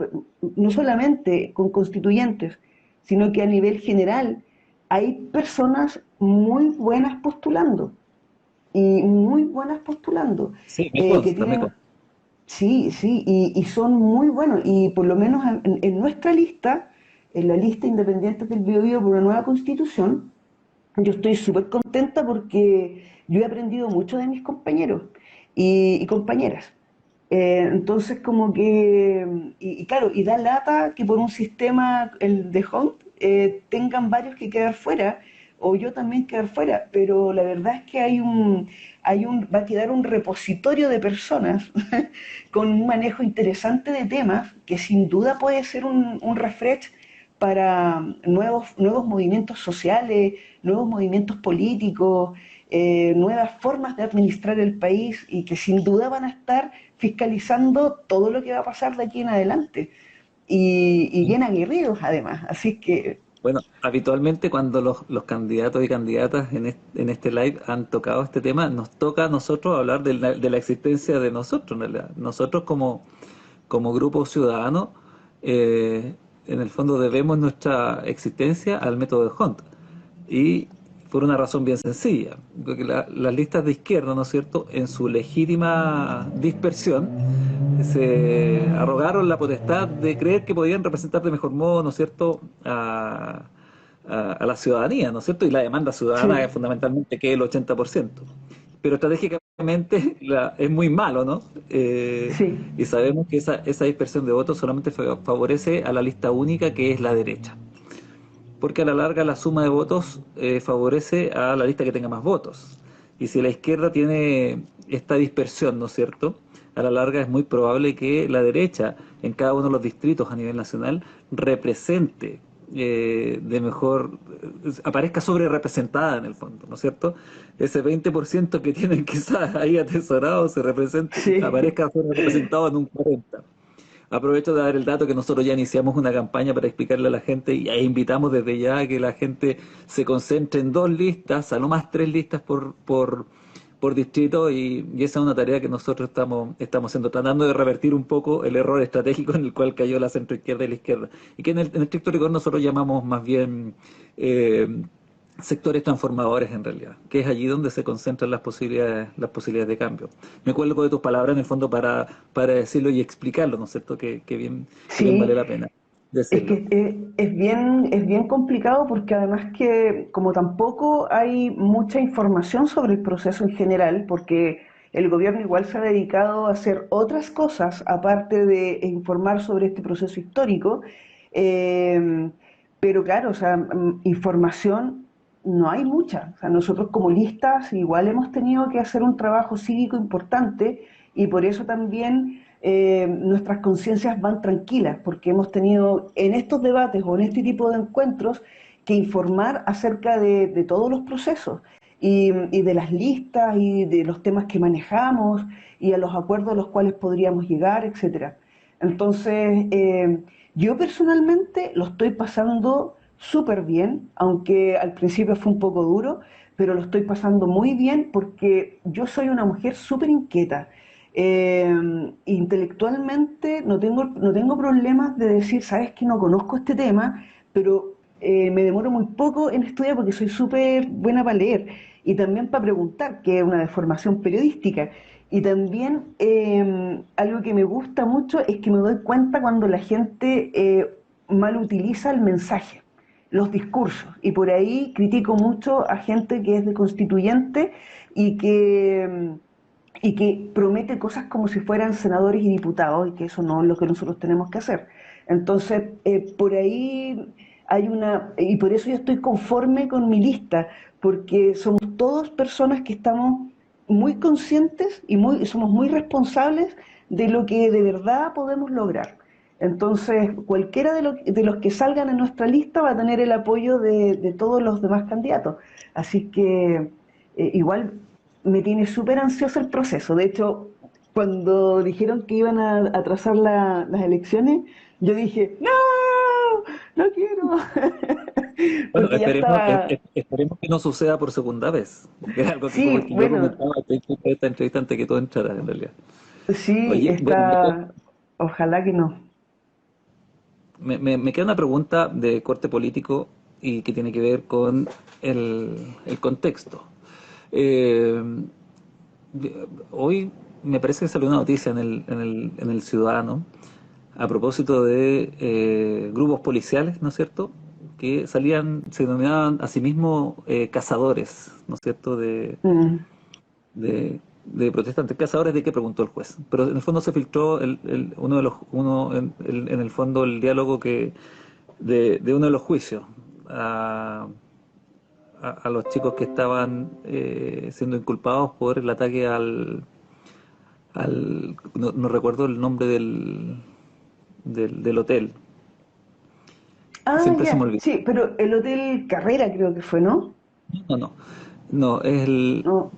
no solamente con constituyentes, sino que a nivel general hay personas muy buenas postulando y muy buenas postulando, Sí, me que consta, me tienen, consta. sí, sí, y son muy buenos y por lo menos en nuestra lista, en la lista Independientes del Biobío por una nueva constitución, yo estoy súper contenta porque yo he aprendido mucho de mis compañeros y compañeras. Entonces, como que, y claro, y da lata que por un sistema, el de Hunt, tengan varios que quedar fuera, o yo también quedar fuera, pero la verdad es que va a quedar un repositorio de personas con un manejo interesante de temas que sin duda puede ser un refresh para nuevos movimientos sociales, nuevos movimientos políticos, nuevas formas de administrar el país y que sin duda van a estar fiscalizando todo lo que va a pasar de aquí en adelante y bien aguerridos además. Así que Bueno, habitualmente cuando los candidatos y candidatas en este live han tocado este tema, nos toca a nosotros hablar de la existencia de nosotros, en realidad. Nosotros como grupo ciudadano, eh, en el fondo debemos nuestra existencia al método de Hunt. Y por una razón bien sencilla, porque las listas de izquierda, ¿no es cierto?, en su legítima dispersión, se arrogaron la potestad de creer que podían representar de mejor modo, ¿no es cierto?, a la ciudadanía, ¿no es cierto? Y la demanda ciudadana es sí, fundamentalmente que el 80%. Pero estratégicamente es muy malo, ¿no? sí, Y sabemos que esa dispersión de votos solamente favorece a la lista única que es la derecha, porque a la larga la suma de votos favorece a la lista que tenga más votos. Y si la izquierda tiene esta dispersión, ¿no es cierto?, a la larga es muy probable que la derecha, en cada uno de los distritos a nivel nacional, represente de mejor, aparezca sobre representada en el fondo, ¿no es cierto? Ese 20% que tienen quizás ahí atesorado se represente, sí. aparezca sobre representado en un 40%. Aprovecho de dar el dato que nosotros ya iniciamos una campaña para explicarle a la gente y ahí invitamos desde ya a que la gente se concentre en 2 listas, a lo más 3 listas por distrito y esa es una tarea que nosotros estamos haciendo, tratando de revertir un poco el error estratégico en el cual cayó la centroizquierda y la izquierda. Y que en el estricto rigor nosotros llamamos más bien eh, sectores transformadores en realidad, que es allí donde se concentran las posibilidades de cambio. Me cuelgo de tus palabras en el fondo para decirlo y explicarlo, ¿no es cierto? Que bien vale Sí, la pena es decirlo. que es bien complicado porque además que como tampoco hay mucha información sobre el proceso en general, porque el gobierno igual se ha dedicado a hacer otras cosas, aparte de informar sobre este proceso histórico, eh, pero claro, o sea, información no hay mucha. O sea, nosotros como listas igual hemos tenido que hacer un trabajo cívico importante y por eso también nuestras conciencias van tranquilas, porque hemos tenido en estos debates o en este tipo de encuentros que informar acerca de todos los procesos y de las listas y de los temas que manejamos y a los acuerdos a los cuales podríamos llegar, etcétera. Entonces, yo personalmente lo estoy pasando súper bien, aunque al principio fue un poco duro, pero lo estoy pasando muy bien porque yo soy una mujer súper inquieta. Intelectualmente no tengo problemas de decir, sabes que no conozco este tema, pero me demoro muy poco en estudiar porque soy súper buena para leer y también para preguntar, que es una deformación periodística. Y también algo que me gusta mucho es que me doy cuenta cuando la gente mal utiliza el mensaje, los discursos. Y por ahí critico mucho a gente que es de constituyente y que promete cosas como si fueran senadores y diputados, y que eso no es lo que nosotros tenemos que hacer. Entonces, por ahí hay y por eso yo estoy conforme con mi lista, porque somos todos personas que estamos muy conscientes y somos muy responsables de lo que de verdad podemos lograr. Entonces, cualquiera de los que salgan en nuestra lista va a tener el apoyo de todos los demás candidatos. Así que igual me tiene súper ansioso el proceso. De hecho, cuando dijeron que iban a atrasar las elecciones, yo dije, no, no quiero, Bueno, porque ya estaba, esperemos que no suceda por segunda vez, que es algo que, como el sí, que yo bueno, comentaba al principio de esta entrevista antes que tú entraras, en realidad. sí, Oye, bueno, está, ojalá que no. me queda una pregunta de corte político y que tiene que ver con el contexto. Eh, Hoy me parece que salió una noticia en el Ciudadano a propósito de grupos policiales, ¿no es cierto? Que salían, se denominaban a sí mismos cazadores, ¿no es cierto? Mm. De protestantes. ¿Cazadores de qué? Preguntó el juez. Pero en el fondo se filtró uno de los, uno, en el fondo el diálogo de uno de los juicios a los chicos que estaban siendo inculpados por el ataque no recuerdo el nombre del hotel, Ah, siempre se me ya, olvida. sí, pero el Hotel Carrera creo que fue, ¿no? No, no, no, es No.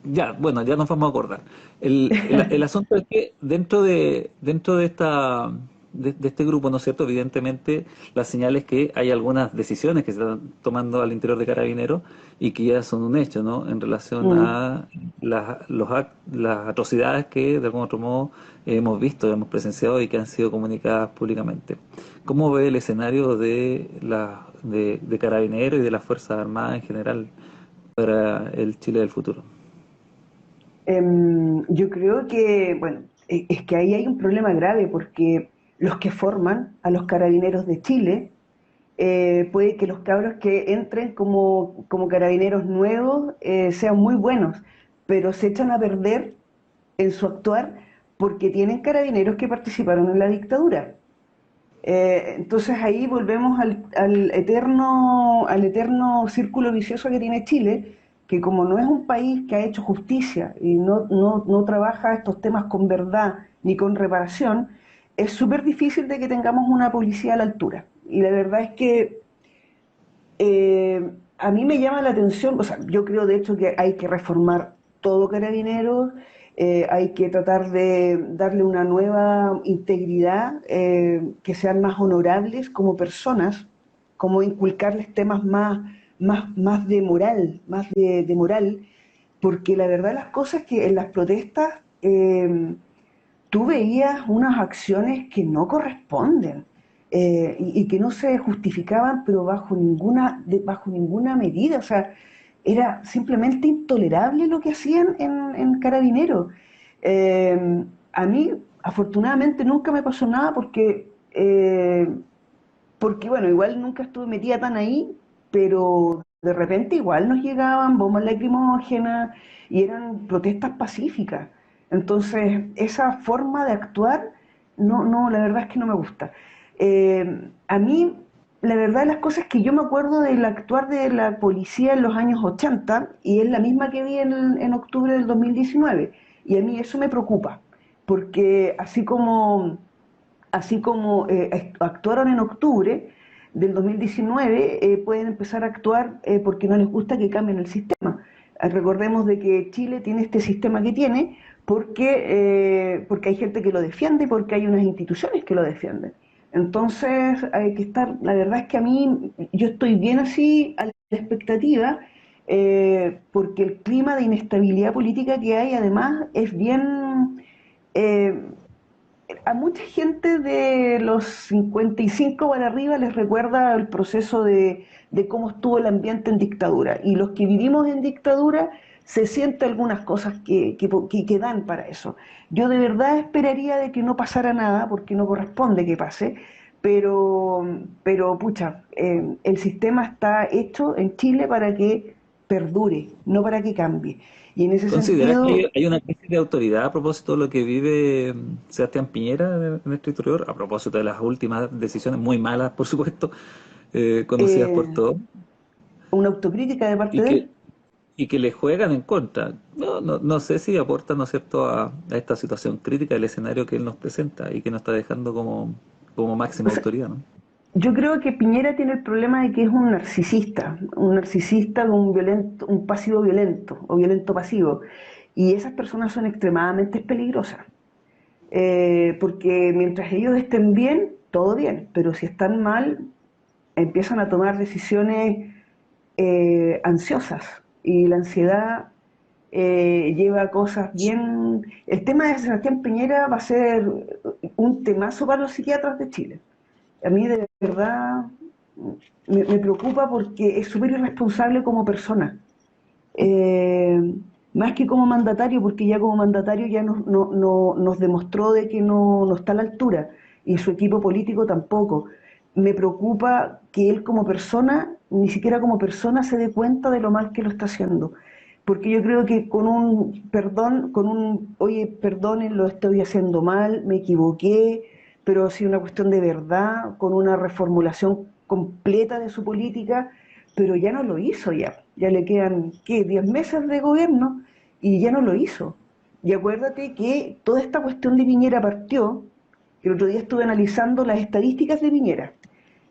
ya, bueno, ya nos vamos a acordar. El asunto es que dentro de este grupo, ¿no es cierto? Evidentemente, la señal es que hay algunas decisiones que se están tomando al interior de Carabineros y que ya son un hecho, ¿no? En relación Mm. a las atrocidades que de algún otro modo hemos visto, hemos presenciado y que han sido comunicadas públicamente. ¿Cómo ve el escenario de Carabineros y de las Fuerzas Armadas en general para el Chile del futuro? Yo creo que, bueno, es que ahí hay un problema grave porque los que forman a los carabineros de Chile, puede que los cabros que entren como carabineros nuevos sean muy buenos, pero se echan a perder en su actuar porque tienen carabineros que participaron en la dictadura. Entonces ahí volvemos al eterno círculo vicioso que tiene Chile, que como no es un país que ha hecho justicia y no trabaja estos temas con verdad ni con reparación, es súper difícil de que tengamos una policía a la altura. Y la verdad es que a mí me llama la atención, o sea, yo creo de hecho que hay que reformar todo Carabineros, hay que tratar de darle una nueva integridad, que sean más honorables como personas, como inculcarles temas más de moral, más de moral, porque la verdad las cosas que en las protestas tú veías unas acciones que no corresponden y que no se justificaban, pero bajo ninguna medida. O sea, era simplemente intolerable lo que hacían en Carabineros. A mí, afortunadamente, nunca me pasó nada porque bueno, igual nunca estuve metida tan ahí, pero de repente igual nos llegaban bombas lacrimógenas y eran protestas pacíficas. Entonces, esa forma de actuar, no, la verdad es que no me gusta. A mí, la verdad de las cosas es que yo me acuerdo del actuar de la policía en los años 80 y es la misma que vi en octubre del 2019. Y a mí eso me preocupa, porque así como actuaron en octubre del 2019, pueden empezar a actuar porque no les gusta que cambien el sistema. Recordemos de que Chile tiene este sistema que tiene porque hay gente que lo defiende y porque hay unas instituciones que lo defienden. Entonces hay que estar, la verdad es que a mí, yo estoy bien así a la expectativa, porque el clima de inestabilidad política que hay además es bien, eh, a mucha gente de los 55 para arriba les recuerda el proceso de cómo estuvo el ambiente en dictadura. Y los que vivimos en dictadura se sienten algunas cosas que dan para eso. Yo de verdad esperaría de que no pasara nada, porque no corresponde que pase, pero pucha, el sistema está hecho en Chile para que perdure, no para que cambie. Y en ese ¿Consideras que sentido, hay una crisis de autoridad a propósito de lo que vive Sebastián Piñera en nuestro interior? A propósito de las últimas decisiones, muy malas, por supuesto, conocidas por eh, todos, una autocrítica de parte y de que, él. y que le juegan en contra. No sé si aporta, ¿no es cierto?, a esta situación crítica del escenario que él nos presenta y que nos está dejando como O máxima sea, autoridad, ¿no? yo creo que Piñera tiene el problema de que es un narcisista con un pasivo violento o violento pasivo. Y esas personas son extremadamente peligrosas. Porque mientras ellos estén bien, todo bien, pero si están mal, empiezan a tomar decisiones ansiosas. Y la ansiedad lleva a cosas bien... El tema de Sebastián Piñera va a ser un temazo para los psiquiatras de Chile. A mí de verdad me preocupa porque es súper irresponsable como persona. Eh, Más que como mandatario, porque ya como mandatario ya nos demostró de que no está a la altura y su equipo político tampoco. Me preocupa que él como persona, ni siquiera como persona, se dé cuenta de lo mal que lo está haciendo. Porque yo creo que con un perdón, oye, perdonen, lo estoy haciendo mal, me equivoqué, pero si una cuestión de verdad, con una reformulación completa de su política, pero ya no lo hizo ya le quedan, ¿qué?, 10 meses de gobierno y ya no lo hizo. Y acuérdate que toda esta cuestión de Piñera partió, que el otro día estuve analizando las estadísticas de Piñera.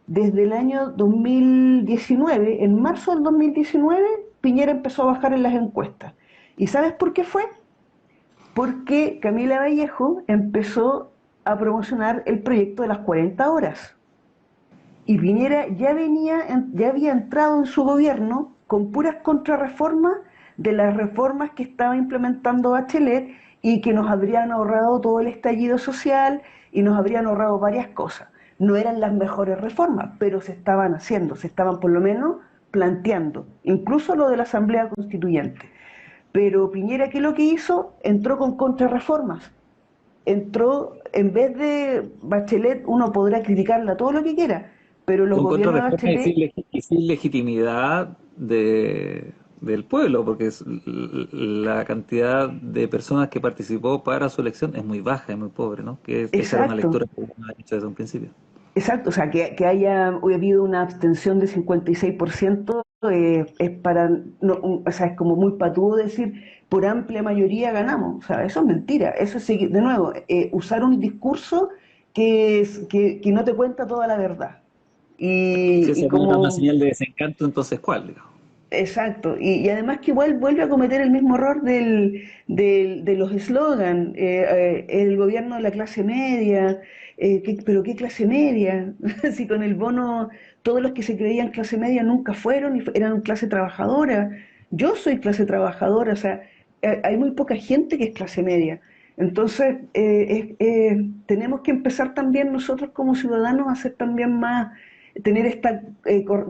Desde el año 2019, en marzo del 2019, Piñera empezó a bajar en las encuestas. ¿Y sabes por qué fue? Porque Camila Vallejo empezó a promocionar el proyecto de las 40 horas. Y Piñera ya había entrado en su gobierno con puras contrarreformas de las reformas que estaba implementando Bachelet y que nos habrían ahorrado todo el estallido social y nos habrían ahorrado varias cosas. No eran las mejores reformas, pero se estaban haciendo, se estaban por lo menos planteando, incluso lo de la Asamblea Constituyente. Pero Piñera, ¿qué es lo que hizo? Entró con contrarreformas. Entró, en vez de Bachelet, uno podrá criticarla todo lo que quiera, pero los Con gobiernos de contrarreforma Bachelet, y sin legitimidad del pueblo, porque la cantidad de personas que participó para su elección es muy baja, es muy pobre, ¿no? Esa era una exacto, lectura que uno ha hecho desde un principio. exacto, o sea, que haya habido una abstención de 56%, es para, o sea, es como muy patudo decir, por amplia mayoría ganamos, o sea, eso es mentira, eso es, de nuevo, usar un discurso que no te cuenta toda la verdad. Si Y esa era una como señal de desencanto, entonces ¿cuál, digamos? Exacto, y además que igual vuelve a cometer el mismo error de los eslogans, el gobierno de la clase media, pero ¿qué clase media? Si con el bono todos los que se creían clase media nunca fueron y eran clase trabajadora. Yo soy clase trabajadora, o sea, hay muy poca gente que es clase media. Entonces, tenemos que empezar también nosotros como ciudadanos a ser también más tener esta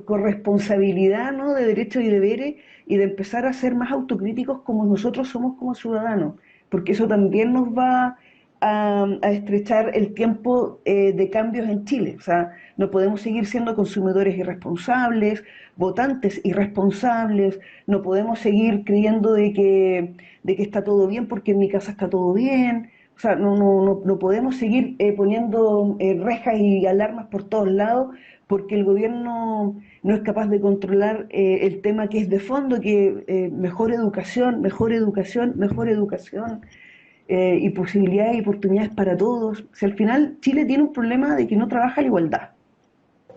corresponsabilidad, ¿no?, de derechos y deberes y de empezar a ser más autocríticos como nosotros somos como ciudadanos, porque eso también nos va a estrechar el tiempo de cambios en Chile. O sea, no podemos seguir siendo consumidores irresponsables, votantes irresponsables, no podemos seguir creyendo de que está todo bien porque en mi casa está todo bien. O sea, no podemos seguir poniendo rejas y alarmas por todos lados porque el gobierno no es capaz de controlar el tema que es de fondo, que mejor educación, mejor educación, mejor educación y posibilidades y oportunidades para todos. Si al final Chile tiene un problema de que no trabaja la igualdad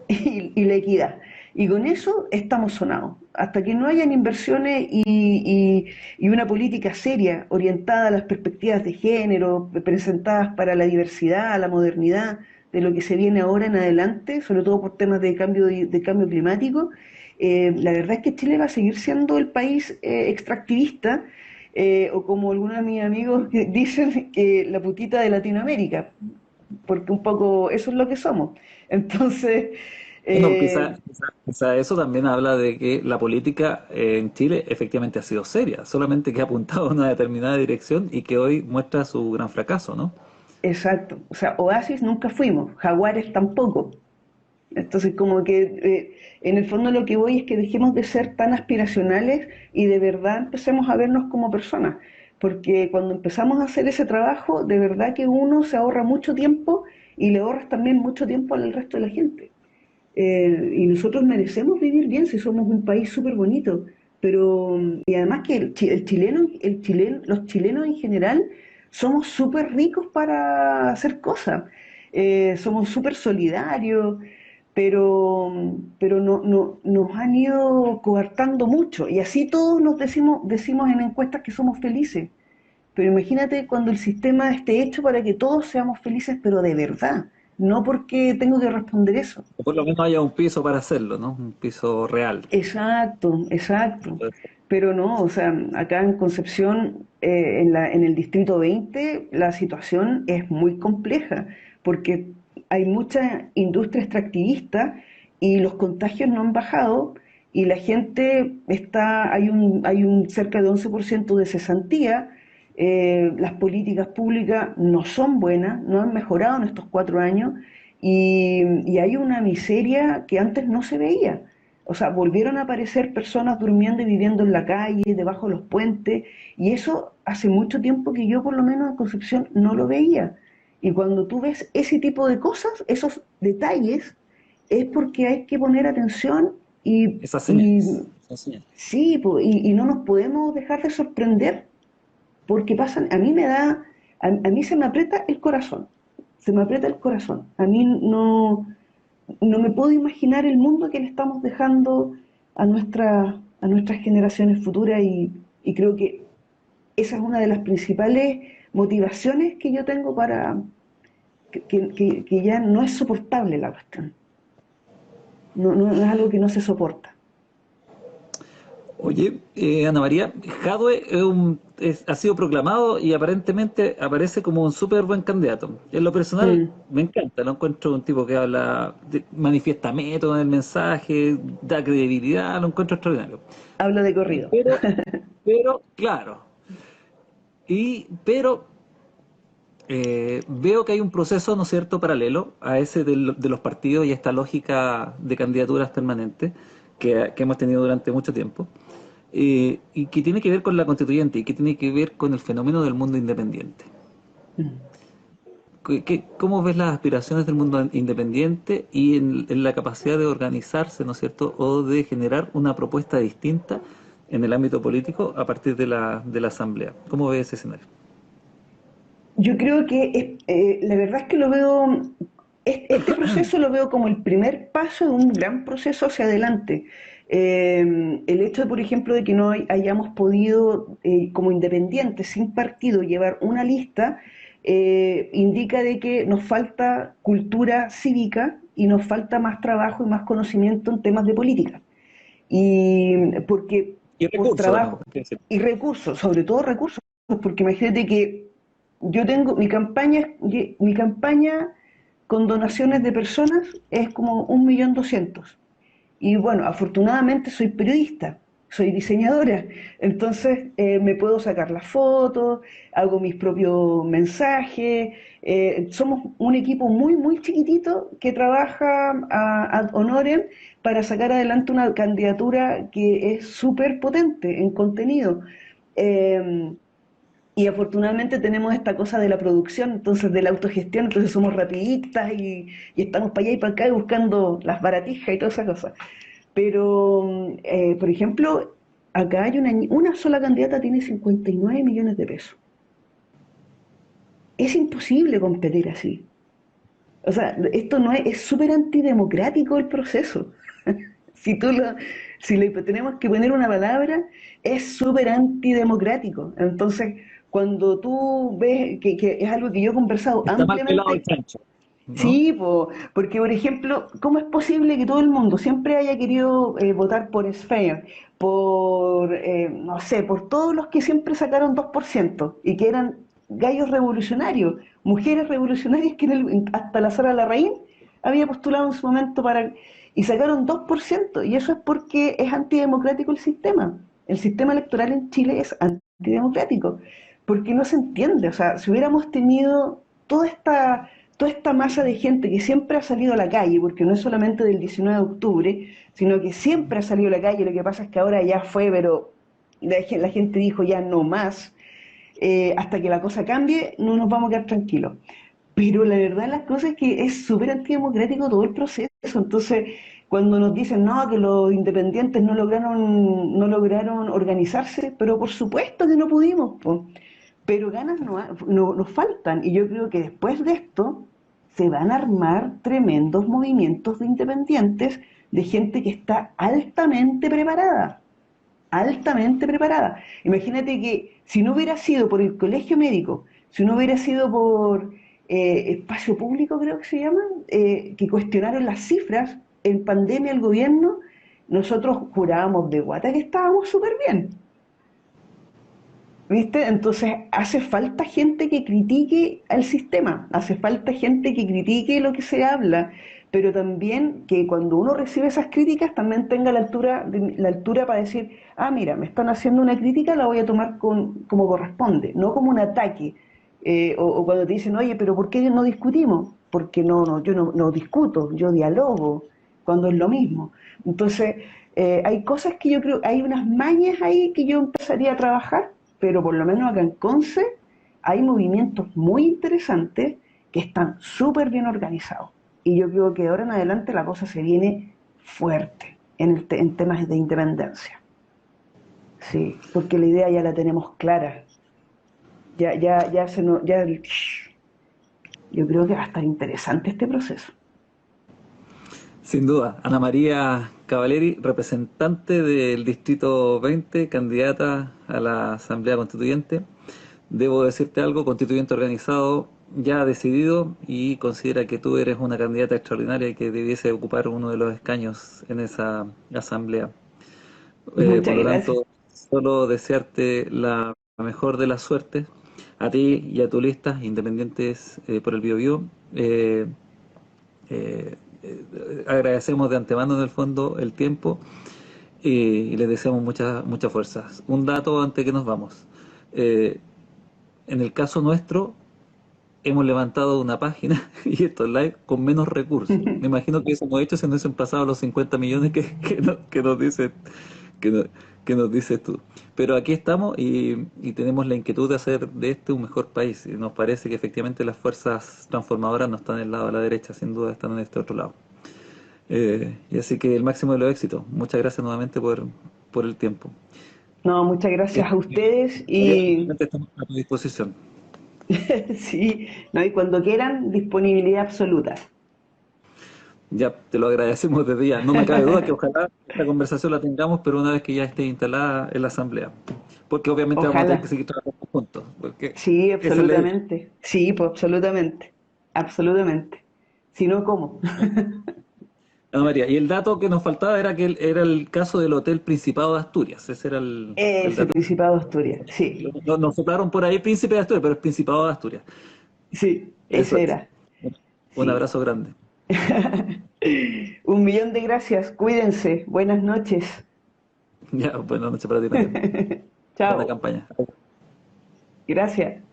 y la equidad. Y con eso estamos sonados. Hasta que no hayan inversiones y una política seria orientada a las perspectivas de género, presentadas para la diversidad, la modernidad, de lo que se viene ahora en adelante, sobre todo por temas de cambio climático, la verdad es que Chile va a seguir siendo el país extractivista, o como algunos de mis amigos dicen, la putita de Latinoamérica, porque un poco eso es lo que somos. Entonces, Bueno, eh, quizá eso también habla de que la política en Chile efectivamente ha sido seria, solamente que ha apuntado a una determinada dirección y que hoy muestra su gran fracaso, ¿no? exacto, o sea, Oasis nunca fuimos, Jaguares tampoco. Entonces, como que en el fondo lo que voy es que dejemos de ser tan aspiracionales y de verdad empecemos a vernos como personas, porque cuando empezamos a hacer ese trabajo, de verdad que uno se ahorra mucho tiempo y le ahorras también mucho tiempo al resto de la gente. Y nosotros merecemos vivir bien si somos un país súper bonito, pero y además que los chilenos en general somos súper ricos para hacer cosas. Somos súper solidarios, pero nos han ido coartando mucho y así todos decimos en encuestas que somos felices. Pero imagínate cuando el sistema esté hecho para que todos seamos felices, pero de verdad, no porque tengo que responder eso. O por lo menos haya un piso para hacerlo, ¿no? Un piso real. Exacto, exacto. Pero no, o sea, acá en Concepción, en el Distrito 20, la situación es muy compleja, porque hay mucha industria extractivista y los contagios no han bajado y la gente hay un cerca de 11% de cesantía, las políticas públicas no son buenas, no han mejorado en estos 4 años y hay una miseria que antes no se veía. O sea, volvieron a aparecer personas durmiendo y viviendo en la calle, debajo de los puentes, y eso hace mucho tiempo que yo por lo menos en Concepción no lo veía. Y cuando tú ves ese tipo de cosas, esos detalles, es porque hay que poner atención Esas y señales. Esas señales. sí, y no nos podemos dejar de sorprender porque pasan, a mí se me aprieta el corazón, se me aprieta el corazón. A mí no me puedo imaginar el mundo que le estamos dejando a nuestras generaciones futuras y creo que esa es una de las principales motivaciones que yo tengo para que ya no es soportable la cuestión. No es algo que no se soporta. Oye, Ana María, Jadwe ha sido proclamado y aparentemente aparece como un súper buen candidato. En lo personal, Mm, me encanta, lo encuentro un tipo que manifiesta método en el mensaje, da credibilidad, lo encuentro extraordinario. hablo de corrido. Pero, claro, pero veo que hay un proceso, ¿no es cierto?, paralelo a ese de los partidos y a esta lógica de candidaturas permanentes que hemos tenido durante mucho tiempo, y que tiene que ver con la constituyente y que tiene que ver con el fenómeno del mundo independiente. Mm. ¿Cómo ves las aspiraciones del mundo independiente y en la capacidad de organizarse, ¿no es cierto?, o de generar una propuesta distinta en el ámbito político a partir de la Asamblea? ¿Cómo ves ese escenario? Yo creo que la verdad es que este proceso lo veo como el primer paso de un gran proceso hacia adelante. El hecho, por ejemplo, de que no hayamos podido, como independientes, sin partido, llevar una lista, indica de que nos falta cultura cívica y nos falta más trabajo y más conocimiento en temas de política. Y porque Y por recursos además. trabajo y recursos, sobre todo recursos, porque imagínate que yo tengo mi campaña con donaciones de personas es como 1.200.000. Y bueno, afortunadamente soy periodista. soy diseñadora, entonces me puedo sacar las fotos, hago mis propios mensajes, somos un equipo muy, muy chiquitito que trabaja ad honorem para sacar adelante una candidatura que es súper potente en contenido. Eh, y afortunadamente tenemos esta cosa de la producción, entonces de la autogestión, entonces somos rapiditas y estamos para allá y para acá buscando las baratijas y todas esas cosas. Pero, por ejemplo, acá hay una sola candidata tiene 59 millones de pesos. Es imposible competir así. O sea, esto no es súper antidemocrático el proceso. Si tú lo, si le tenemos que poner una palabra, es súper antidemocrático. Entonces, cuando tú ves que es algo que yo he conversado Está mal pelado el ampliamente. chancho, ¿no? Sí, porque por ejemplo, ¿cómo es posible que todo el mundo siempre haya querido votar por Sphere, por, no sé, por todos los que siempre sacaron 2% y que eran gallos revolucionarios, mujeres revolucionarias que hasta la Sara Larraín había postulado en su momento para, y sacaron 2% y eso es porque es antidemocrático el sistema. El sistema electoral en Chile es antidemocrático, porque no se entiende, o sea, si hubiéramos tenido toda esta masa de gente que siempre ha salido a la calle, porque no es solamente del 19 de octubre, sino que siempre ha salido a la calle, lo que pasa es que ahora ya fue, pero la gente dijo ya no más, hasta que la cosa cambie, no nos vamos a quedar tranquilos. Pero la verdad las cosas es que es súper antidemocrático todo el proceso, entonces cuando nos dicen no, que los independientes no lograron organizarse, pero por supuesto que no pudimos, po. Pero ganas no nos faltan y yo creo que después de esto se van a armar tremendos movimientos de independientes, de gente que está altamente preparada, altamente preparada. Imagínate que si no hubiera sido por el colegio médico, si no hubiera sido por espacio público, creo que se llama, que cuestionaron las cifras en pandemia el gobierno, nosotros jurábamos de guata que estábamos súper bien. ¿Viste? Entonces hace falta gente que critique al sistema, hace falta gente que critique lo que se habla, pero también que cuando uno recibe esas críticas también tenga la altura para decir, ah, mira, me están haciendo una crítica, la voy a tomar como corresponde, no como un ataque. O cuando te dicen, oye, pero ¿por qué no discutimos? Porque yo no discuto, yo dialogo, cuando es lo mismo. Entonces, hay cosas que yo creo, hay unas mañas ahí que yo empezaría a trabajar, pero por lo menos acá en Conce hay movimientos muy interesantes que están súper bien organizados. Y yo creo que de ahora en adelante la cosa se viene fuerte en temas de independencia. Sí, porque la idea ya la tenemos clara. Ya se nos, ya, yo creo que va a estar interesante este proceso. Sin duda, Ana María Cavaleri, representante del Distrito 20, candidata a la Asamblea Constituyente. Debo decirte algo, constituyente organizado, ya decidido y considera que tú eres una candidata extraordinaria y que debiese ocupar uno de los escaños en esa asamblea. Por Muchas lo gracias. tanto, solo desearte la mejor de las suertes a ti y a tu lista, independientes por el Biobío. Agradecemos de antemano en el fondo el tiempo y les deseamos muchas fuerzas. Un dato antes que nos vamos. Eh, en el caso nuestro, hemos levantado una página y estos live con menos recursos. Me imagino que eso hemos hecho si no hubiesen pasado los 50 millones que nos dice, que, no- que nos dices tú. Pero aquí estamos y tenemos la inquietud de hacer de este un mejor país. Y nos parece que efectivamente las fuerzas transformadoras no están en el lado de la derecha, sin duda están en este otro lado. Y así que el máximo de los éxitos. Muchas gracias nuevamente por el tiempo. No, muchas Que gracias a ustedes y Obviamente estamos a tu disposición. sí, no, y cuando quieran, disponibilidad absoluta. Ya te lo agradecemos desde ya. No me cabe duda que ojalá esta conversación la tengamos, pero una vez que ya esté instalada en la asamblea. Porque obviamente vamos a tener que Ojalá. seguir trabajando juntos. Porque Sí, esa es la idea. absolutamente. Sí, pues absolutamente. Absolutamente. Si no, ¿cómo? Ana María, y el dato que nos faltaba era que era el caso del Hotel Principado de Asturias. Ese era el Ese dato. Principado de Asturias. Sí, Nos soplaron por ahí Príncipe de Asturias, pero es Principado de Asturias. sí, Eso ese es. era. Un Sí. abrazo grande. Un millón de gracias. Cuídense. Buenas noches. Ya, buenas noches para ti también. Buena Chao. campaña. Gracias.